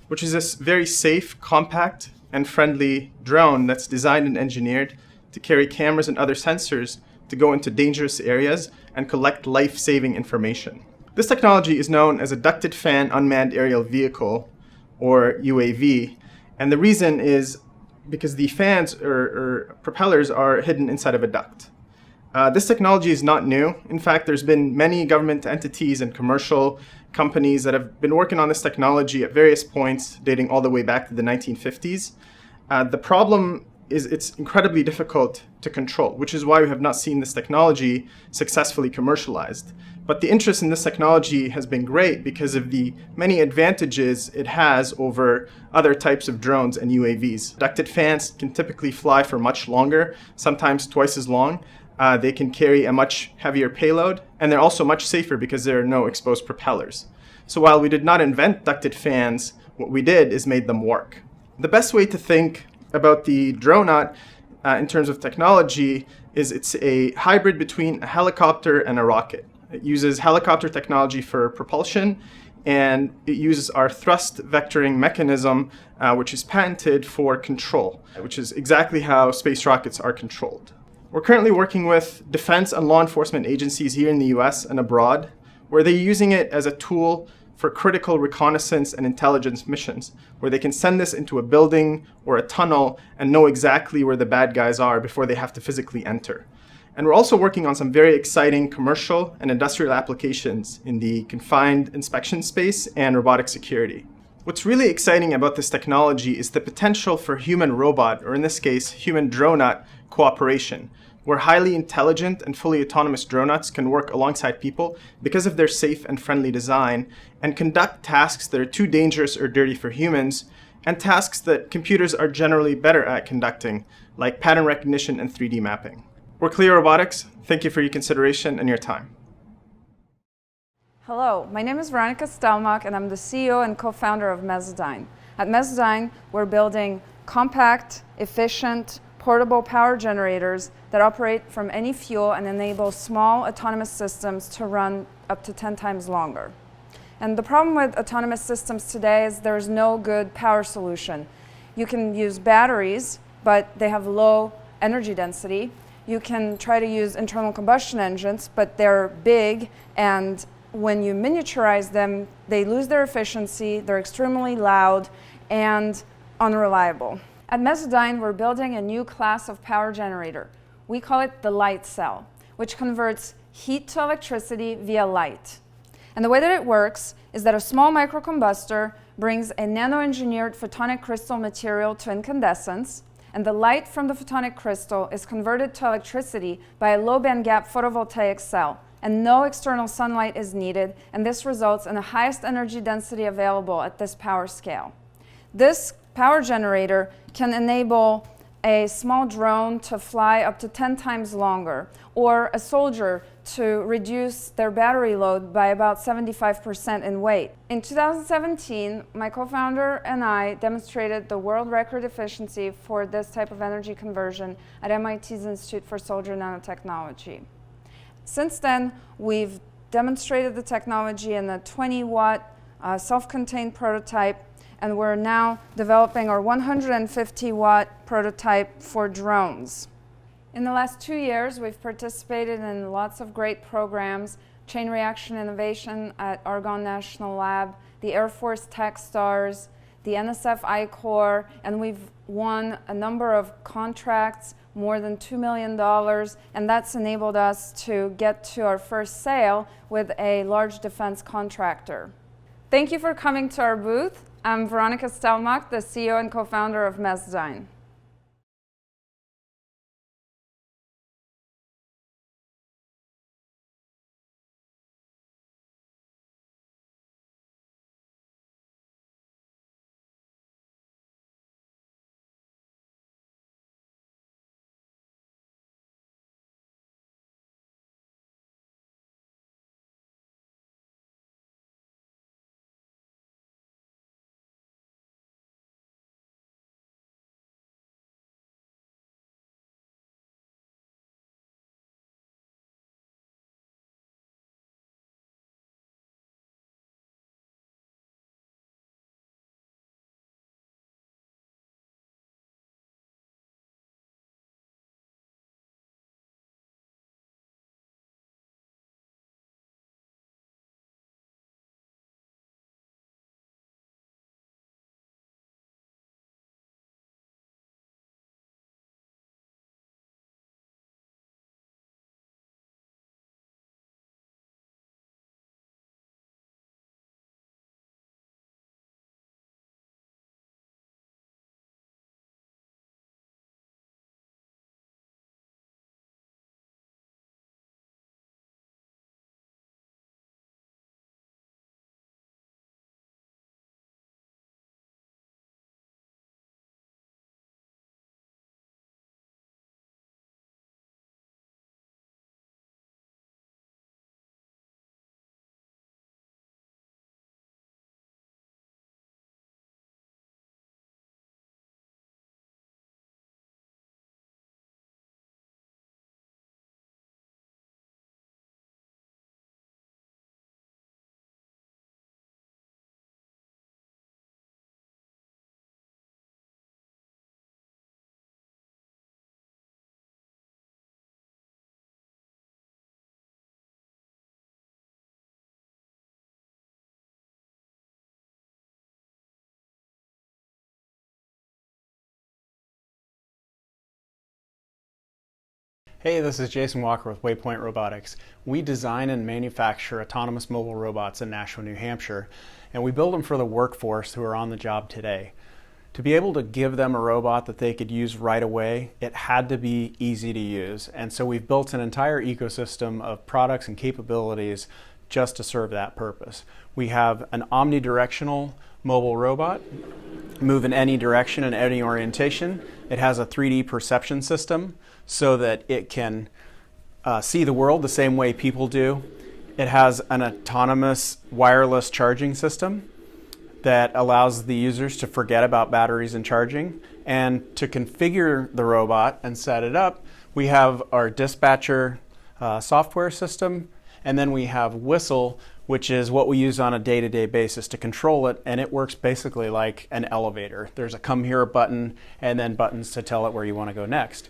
which is this very safe, compact, and friendly drone that's designed and engineered to carry cameras and other sensors to go into dangerous areas and collect life-saving information. This technology is known as a ducted fan unmanned aerial vehicle, or UAV, and the reason is because the fans or propellers are hidden inside of a duct. This technology is not new. In fact, there's been many government entities and commercial companies that have been working on this technology at various points dating all the way back to the 1950s. The problem is it's incredibly difficult to control, which is why we have not seen this technology successfully commercialized. But the interest in this technology has been great because of the many advantages it has over other types of drones and UAVs. Ducted fans can typically fly for much longer, sometimes twice as long. They can carry a much heavier payload, and they're also much safer because there are no exposed propellers. So while we did not invent ducted fans, what we did is made them work. The best way to think about the Dronot in terms of technology is it's a hybrid between a helicopter and a rocket. It uses helicopter technology for propulsion, and it uses our thrust vectoring mechanism, which is patented for control, which is exactly how space rockets are controlled. We're currently working with defense and law enforcement agencies here in the US and abroad, where they're using it as a tool for critical reconnaissance and intelligence missions, where they can send this into a building or a tunnel and know exactly where the bad guys are before they have to physically enter. And we're also working on some very exciting commercial and industrial applications in the confined inspection space and robotic security. What's really exciting about this technology is the potential for human-robot, or in this case, human-dronut cooperation, where highly intelligent and fully autonomous dronuts can work alongside people because of their safe and friendly design and conduct tasks that are too dangerous or dirty for humans, and tasks that computers are generally better at conducting, like pattern recognition and 3D mapping. We're Clio Robotics. Thank you for your consideration and your time. Hello, my name is Veronica Stelmach, and I'm the CEO and co-founder of Mesodyne. At Mesodyne, we're building compact, efficient, portable power generators that operate from any fuel and enable small autonomous systems to run up to 10 times longer. And the problem with autonomous systems today is there's no good power solution. You can use batteries, but they have low energy density. You can try to use internal combustion engines, but they're big, and when you miniaturize them, they lose their efficiency, they're extremely loud, and unreliable. At Mesodyne, we're building a new class of power generator. We call it the light cell, which converts heat to electricity via light. And the way that it works is that a small microcombustor brings a nano-engineered photonic crystal material to incandescence, and the light from the photonic crystal is converted to electricity by a low band gap photovoltaic cell, and no external sunlight is needed, and this results in the highest energy density available at this power scale. This power generator can enable a small drone to fly up to 10 times longer, or a soldier to reduce their battery load by about 75% in weight. In 2017, my co-founder and I demonstrated the world record efficiency for this type of energy conversion at MIT's Institute for Soldier Nanotechnology. Since then, we've demonstrated the technology in a 20-watt self-contained prototype, and we're now developing our 150-watt prototype for drones. In the last 2 years, we've participated in lots of great programs, chain reaction innovation at Argonne National Lab, the Air Force Tech Stars, the NSF I-Corps, and we've won a number of contracts, more than $2 million, and that's enabled us to get to our first sale with a large defense contractor. Thank you for coming to our booth. I'm Veronica Stelmach, the CEO and co-founder of Mesodyne. Hey, this is Jason Walker with Waypoint Robotics. We design and manufacture autonomous mobile robots in Nashua, New Hampshire, and we build them for the workforce who are on the job today. To be able to give them a robot that they could use right away, it had to be easy to use. And so we've built an entire ecosystem of products and capabilities just to serve that purpose. We have an omnidirectional mobile robot, move in any direction and any orientation. It has a 3D perception system so that it can see the world the same way people do. It has an autonomous wireless charging system that allows the users to forget about batteries and charging. And to configure the robot and set it up, we have our dispatcher software system, and then we have Whistle, which is what we use on a day-to-day basis to control it, and it works basically like an elevator. There's a come here button and then buttons to tell it where you want to go next.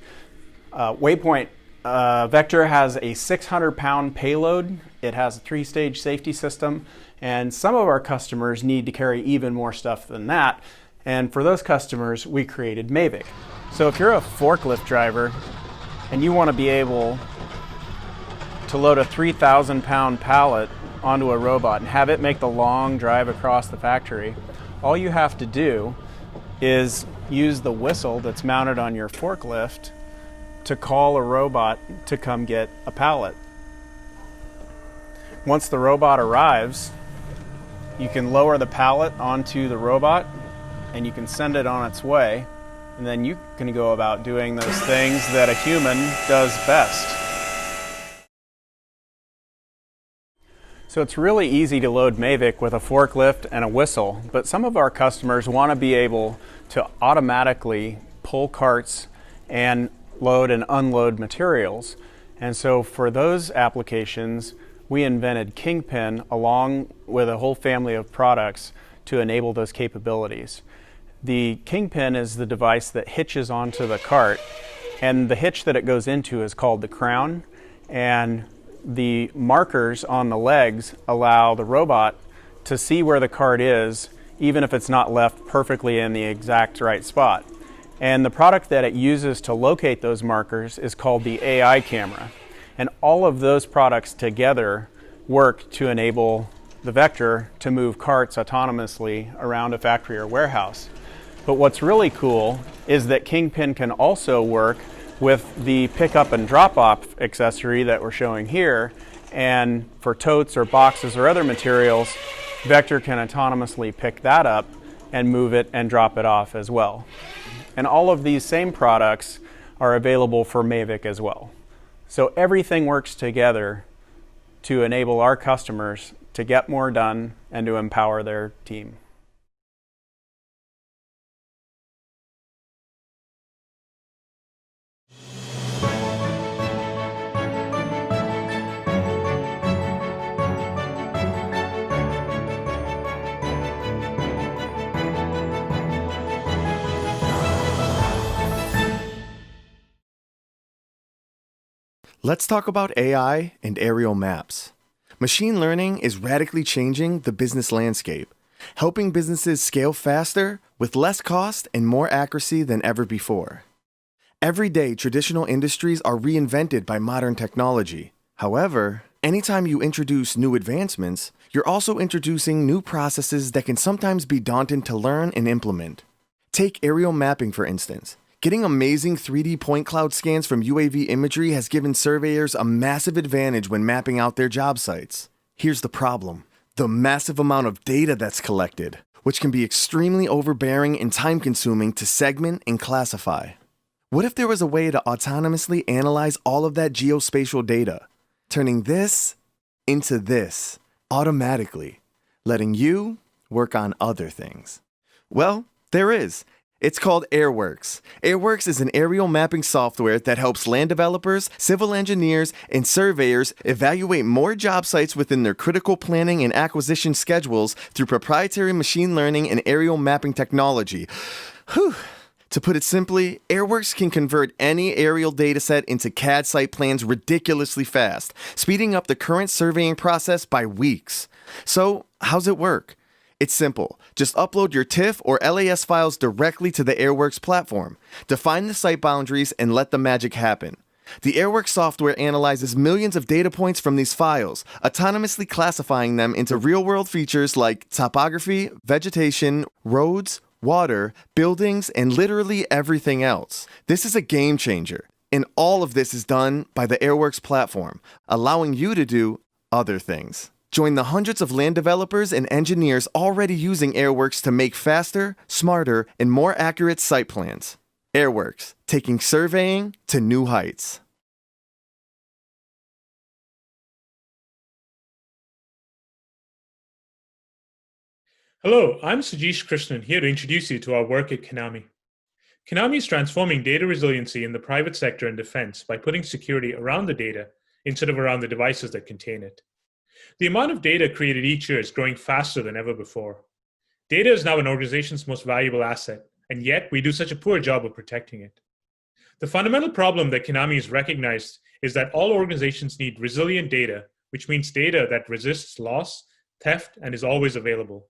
Waypoint Vector has a 600-pound payload. It has a 3-stage safety system, and some of our customers need to carry even more stuff than that. And for those customers, we created Mavic. So if you're a forklift driver and you want to be able to load a 3,000-pound pallet onto a robot and have it make the long drive across the factory, all you have to do is use the whistle that's mounted on your forklift to call a robot to come get a pallet. Once the robot arrives, you can lower the pallet onto the robot and you can send it on its way, and then you can go about doing those things that a human does best. So it's really easy to load Mavic with a forklift and a whistle, but some of our customers want to be able to automatically pull carts and load and unload materials. And so for those applications, we invented Kingpin along with a whole family of products to enable those capabilities. The Kingpin is the device that hitches onto the cart, and the hitch that it goes into is called the crown, and the markers on the legs allow the robot to see where the cart is, even if it's not left perfectly in the exact right spot. And the product that it uses to locate those markers is called the AI camera. And all of those products together work to enable the Vector to move carts autonomously around a factory or warehouse. But what's really cool is that Kingpin can also work with the pickup and drop-off accessory that we're showing here. And for totes or boxes or other materials, Vector can autonomously pick that up and move it and drop it off as well. And all of these same products are available for Mavic as well. So everything works together to enable our customers to get more done and to empower their team. Let's talk about AI and aerial maps. Machine learning is radically changing the business landscape, helping businesses scale faster with less cost and more accuracy than ever before. Every day, traditional industries are reinvented by modern technology. However, anytime you introduce new advancements, you're also introducing new processes that can sometimes be daunting to learn and implement. Take aerial mapping, for instance. Getting amazing 3D point cloud scans from UAV imagery has given surveyors a massive advantage when mapping out their job sites. Here's the problem: the massive amount of data that's collected, which can be extremely overbearing and time-consuming to segment and classify. What if there was a way to autonomously analyze all of that geospatial data, turning this into this automatically, letting you work on other things? Well, there is. It's called Airworks. Airworks is an aerial mapping software that helps land developers, civil engineers, and surveyors evaluate more job sites within their critical planning and acquisition schedules through proprietary machine learning and aerial mapping technology. Whew. To put it simply, Airworks can convert any aerial dataset into CAD site plans ridiculously fast, speeding up the current surveying process by weeks. So, how's it work? It's simple. Just upload your TIFF or LAS files directly to the Airworks platform. Define the site boundaries and let the magic happen. The Airworks software analyzes millions of data points from these files, autonomously classifying them into real-world features like topography, vegetation, roads, water, buildings, and literally everything else. This is a game changer, and all of this is done by the Airworks platform, allowing you to do other things. Join the hundreds of land developers and engineers already using Airworks to make faster, smarter, and more accurate site plans. Airworks, taking surveying to new heights. Hello, I'm Sajesh Krishnan, here to introduce you to our work at Konami. Konami is transforming data resiliency in the private sector and defense by putting security around the data instead of around the devices that contain it. The amount of data created each year is growing faster than ever before. Data is now an organization's most valuable asset, and yet we do such a poor job of protecting it. The fundamental problem that Konami has recognized is that all organizations need resilient data, which means data that resists loss, theft, and is always available.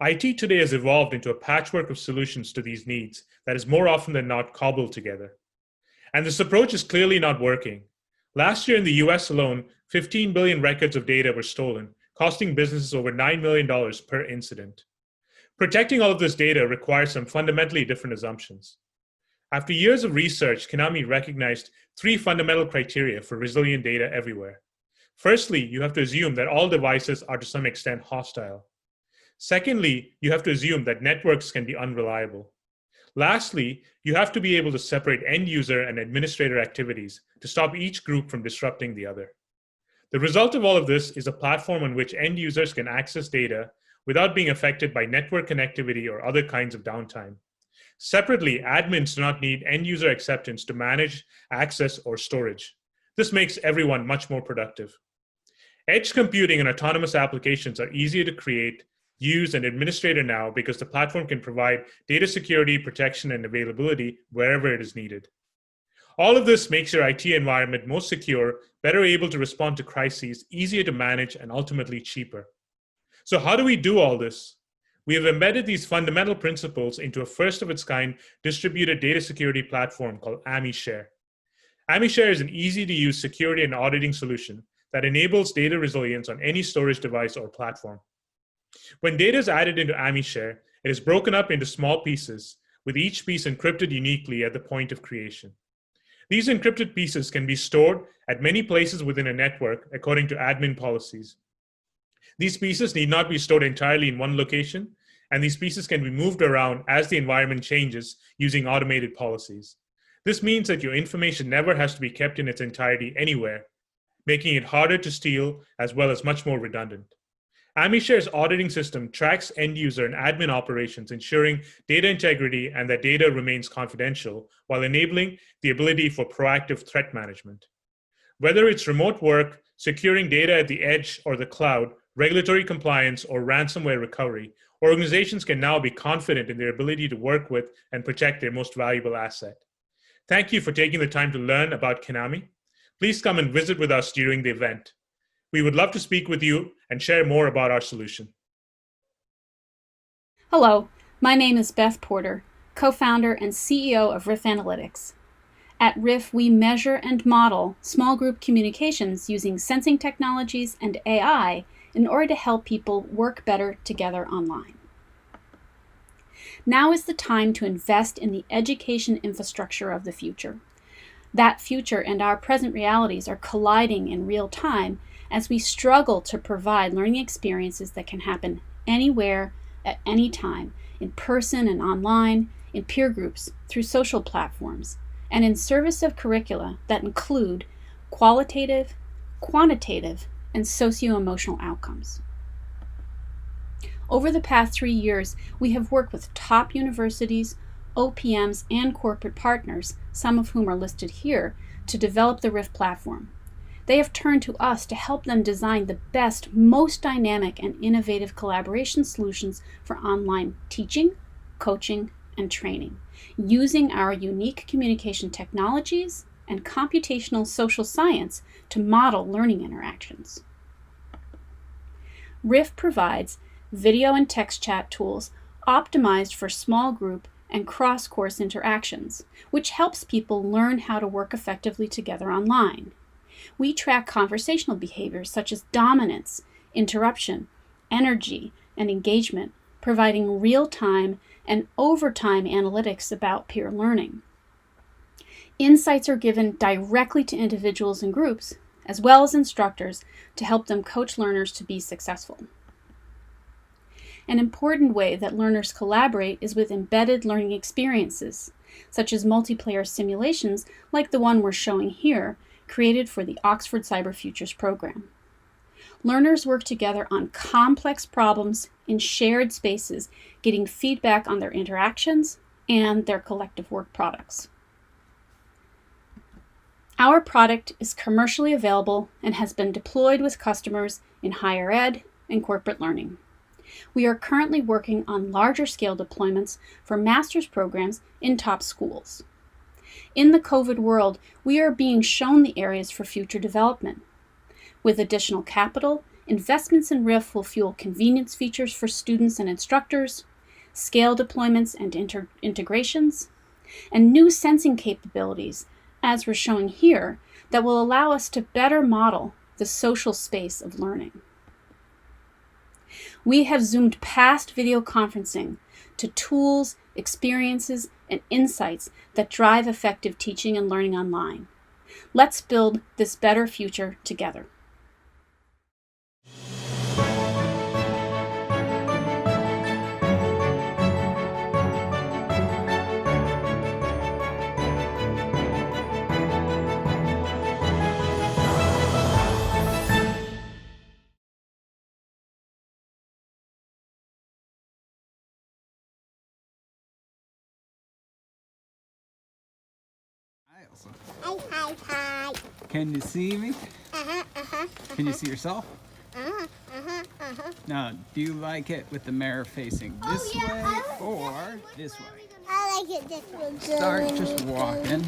IT today has evolved into a patchwork of solutions to these needs that is more often than not cobbled together. And this approach is clearly not working. Last year in the US alone, 15 billion records of data were stolen, costing businesses over $9 million per incident. Protecting all of this data requires some fundamentally different assumptions. After years of research, Konami recognized three fundamental criteria for resilient data everywhere. Firstly, you have to assume that all devices are to some extent hostile. Secondly, you have to assume that networks can be unreliable. Lastly, you have to be able to separate end user and administrator activities to stop each group from disrupting the other. The result of all of this is a platform on which end users can access data without being affected by network connectivity or other kinds of downtime. Separately, admins do not need end user acceptance to manage, access, or storage. This makes everyone much more productive. Edge computing and autonomous applications are easier to create, use, and administer now because the platform can provide data security, protection, and availability wherever it is needed. All of this makes your IT environment more secure, better able to respond to crises, easier to manage, and ultimately cheaper. So how do we do all this? We have embedded these fundamental principles into a first-of-its-kind distributed data security platform called AmiShare. AmiShare is an easy-to-use security and auditing solution that enables data resilience on any storage device or platform. When data is added into AmiShare, it is broken up into small pieces, with each piece encrypted uniquely at the point of creation. These encrypted pieces can be stored at many places within a network according to admin policies. These pieces need not be stored entirely in one location, and these pieces can be moved around as the environment changes using automated policies. This means that your information never has to be kept in its entirety anywhere, making it harder to steal as well as much more redundant. AmiShare's auditing system tracks end user and admin operations, ensuring data integrity and that data remains confidential, while enabling the ability for proactive threat management. Whether it's remote work, securing data at the edge or the cloud, regulatory compliance, or ransomware recovery, organizations can now be confident in their ability to work with and protect their most valuable asset. Thank you for taking the time to learn about Konami. Please come and visit with us during the event. We would love to speak with you and share more about our solution. Hello, my name is Beth Porter, co-founder and CEO of Riff Analytics. At Riff, we measure and model small group communications using sensing technologies and AI in order to help people work better together online. Now is the time to invest in the education infrastructure of the future. That future and our present realities are colliding in real time as we struggle to provide learning experiences that can happen anywhere, at any time, in person and online, in peer groups, through social platforms, and in service of curricula that include qualitative, quantitative, and socio-emotional outcomes. Over the past 3 years, we have worked with top universities, OPMs, and corporate partners, some of whom are listed here, to develop the Riff platform. They have turned to us to help them design the best, most dynamic, and innovative collaboration solutions for online teaching, coaching, and training, using our unique communication technologies and computational social science to model learning interactions. Riff provides video and text chat tools optimized for small group and cross-course interactions, which helps people learn how to work effectively together online. We track conversational behaviors such as dominance, interruption, energy, and engagement, providing real-time and overtime analytics about peer learning. Insights are given directly to individuals and groups, as well as instructors, to help them coach learners to be successful. An important way that learners collaborate is with embedded learning experiences, such as multiplayer simulations like the one we're showing here, created for the Oxford Cyber Futures program. Learners work together on complex problems in shared spaces, getting feedback on their interactions and their collective work products. Our product is commercially available and has been deployed with customers in higher ed and corporate learning. We are currently working on larger scale deployments for master's programs in top schools. In the COVID world, we are being shown the areas for future development. With additional capital, investments in RIF will fuel convenience features for students and instructors, scale deployments and integrations, and new sensing capabilities, as we're showing here, that will allow us to better model the social space of learning. We have zoomed past video conferencing to tools, experiences, and insights that drive effective teaching and learning online. Let's build this better future together. Hi. Can you see me? Can you see yourself? Now, do you like it with the mirror facing this way or this way? I like it this way. Start just walking.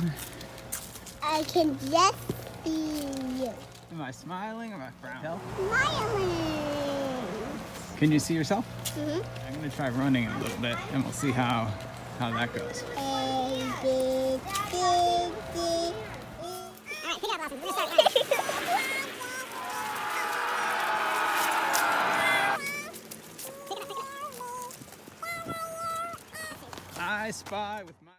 I can just see you. Am I smiling or am I frowning? Smiling. Can you see yourself? Mm-hmm. I'm going to try running a little bit and we'll see how that goes. I spy with my...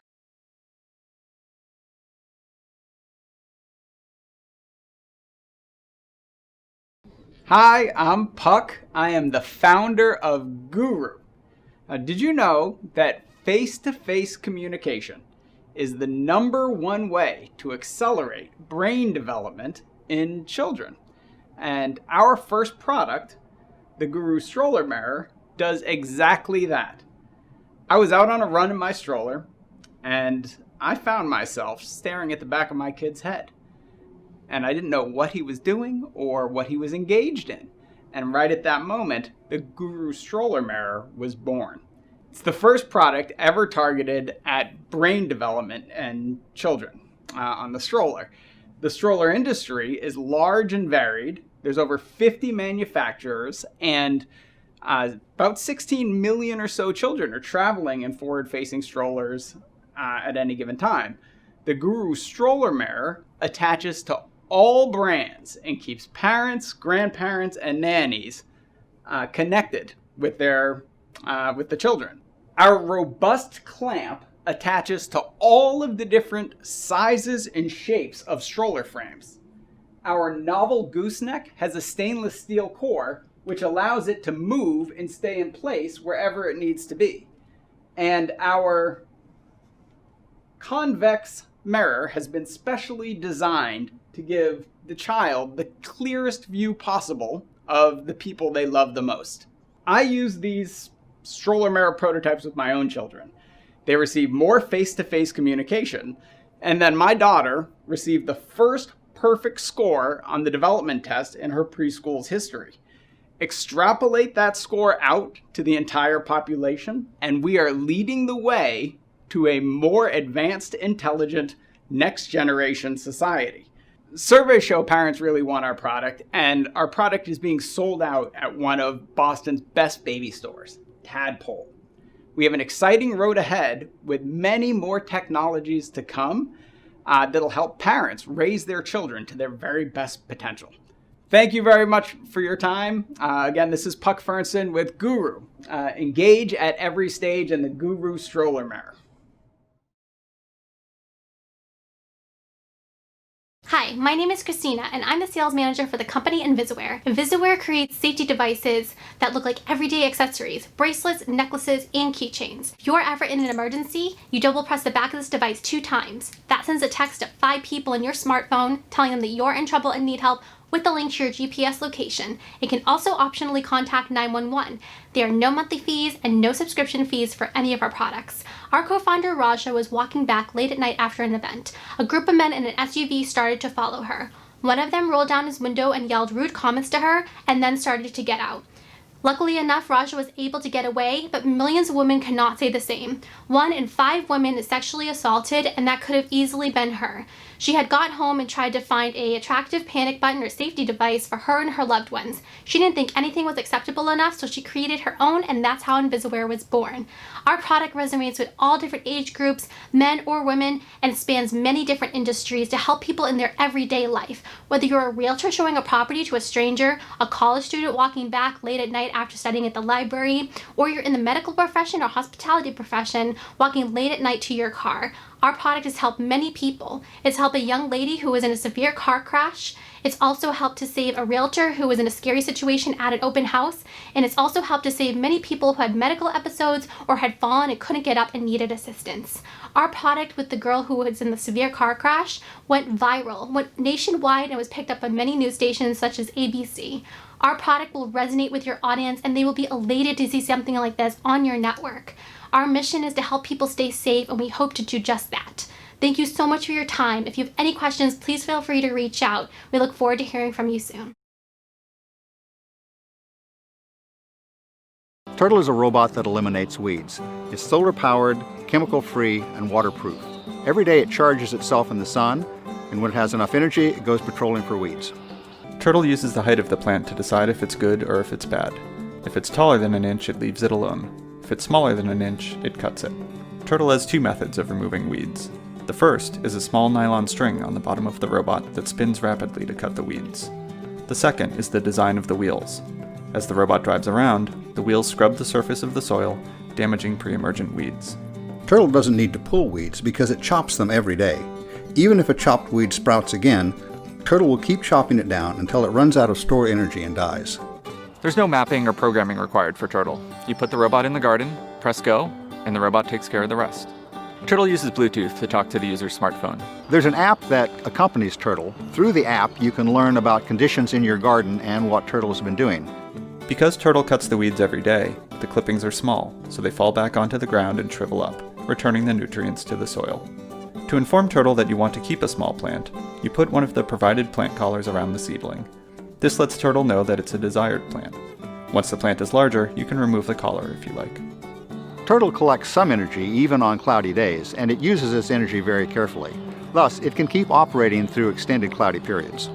Hi, I'm Puck. I am the founder of Guru. Did you know that face-to-face communication is the #1 way to accelerate brain development in children? And our first product, the Guru Stroller Mirror, does exactly that. I was out on a run in my stroller, and I found myself staring at the back of my kid's head. And I didn't know what he was doing or what he was engaged in. And right at that moment, the Guru Stroller Mirror was born. It's the first product ever targeted at brain development in children on the stroller. The stroller industry is large and varied. There's over 50 manufacturers, and about 16 million or so children are traveling in forward-facing strollers at any given time. The Guru Stroller Mirror attaches to all brands and keeps parents, grandparents, and nannies connected with the children. Our robust clamp attaches to all of the different sizes and shapes of stroller frames. Our novel gooseneck has a stainless steel core, which allows it to move and stay in place wherever it needs to be. And our convex mirror has been specially designed to give the child the clearest view possible of the people they love the most. I use these stroller mirror prototypes with my own children. They receive more face-to-face communication, and then my daughter received the first perfect score on the development test in her preschool's history. Extrapolate that score out to the entire population, and we are leading the way to a more advanced, intelligent, next-generation society. Surveys show parents really want our product, and our product is being sold out at one of Boston's best baby stores, Tadpole. We have an exciting road ahead with many more technologies to come that'll help parents raise their children to their very best potential. Thank you very much for your time. Again, this is Puck Fernson with Guru. Engage at every stage in the Guru stroller mare. Hi, my name is Christina, and I'm the sales manager for the company Invisaware. Invisaware creates safety devices that look like everyday accessories, bracelets, necklaces, and keychains. If you're ever in an emergency, you double press the back of this device 2 times. That sends a text to 5 people in your smartphone telling them that you're in trouble and need help with the link to your GPS location. It can also optionally contact 911. There are no monthly fees and no subscription fees for any of our products. Our co-founder Raja was walking back late at night after an event. A group of men in an SUV started to follow her. One of them rolled down his window and yelled rude comments to her and then started to get out. Luckily enough, Raja was able to get away, but millions of women cannot say the same. 1 in 5 women is sexually assaulted, and that could have easily been her. She had got home and tried to find an attractive panic button or safety device for her and her loved ones. She didn't think anything was acceptable enough, so she created her own, and that's how Invisaware was born. Our product resonates with all different age groups, men or women, and spans many different industries to help people in their everyday life. Whether you're a realtor showing a property to a stranger, a college student walking back late at night after studying at the library, or you're in the medical profession or hospitality profession walking late at night to your car, our product has helped many people. It's helped a young lady who was in a severe car crash. It's also helped to save a realtor who was in a scary situation at an open house. And it's also helped to save many people who had medical episodes or had fallen and couldn't get up and needed assistance. Our product with the girl who was in the severe car crash went viral, went nationwide, and was picked up on many news stations such as ABC. Our product will resonate with your audience, and they will be elated to see something like this on your network. Our mission is to help people stay safe, and we hope to do just that. Thank you so much for your time. If you have any questions, please feel free to reach out. We look forward to hearing from you soon. Turtle is a robot that eliminates weeds. It's solar-powered, chemical-free, and waterproof. Every day it charges itself in the sun, and when it has enough energy, it goes patrolling for weeds. Turtle uses the height of the plant to decide if it's good or if it's bad. If it's taller than an inch, it leaves it alone. If it's smaller than an inch, it cuts it. Turtle has 2 methods of removing weeds. The first is a small nylon string on the bottom of the robot that spins rapidly to cut the weeds. The second is the design of the wheels. As the robot drives around, the wheels scrub the surface of the soil, damaging pre-emergent weeds. Turtle doesn't need to pull weeds because it chops them every day. Even if a chopped weed sprouts again, Turtle will keep chopping it down until it runs out of stored energy and dies. There's no mapping or programming required for Turtle. You put the robot in the garden, press go, and the robot takes care of the rest. Turtle uses Bluetooth to talk to the user's smartphone. There's an app that accompanies Turtle. Through the app, you can learn about conditions in your garden and what Turtle has been doing. Because Turtle cuts the weeds every day, the clippings are small, so they fall back onto the ground and shrivel up, returning the nutrients to the soil. To inform Turtle that you want to keep a small plant, you put one of the provided plant collars around the seedling. This lets Turtle know that it's a desired plant. Once the plant is larger, you can remove the collar if you like. Turtle collects some energy even on cloudy days, and it uses its energy very carefully. Thus, it can keep operating through extended cloudy periods.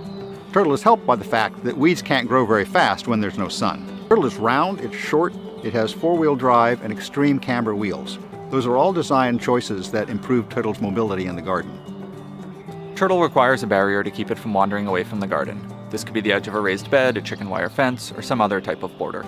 Turtle is helped by the fact that weeds can't grow very fast when there's no sun. Turtle is round, it's short, it has 4-wheel drive and extreme camber wheels. Those are all design choices that improve Turtle's mobility in the garden. Turtle requires a barrier to keep it from wandering away from the garden. This could be the edge of a raised bed, a chicken wire fence, or some other type of border.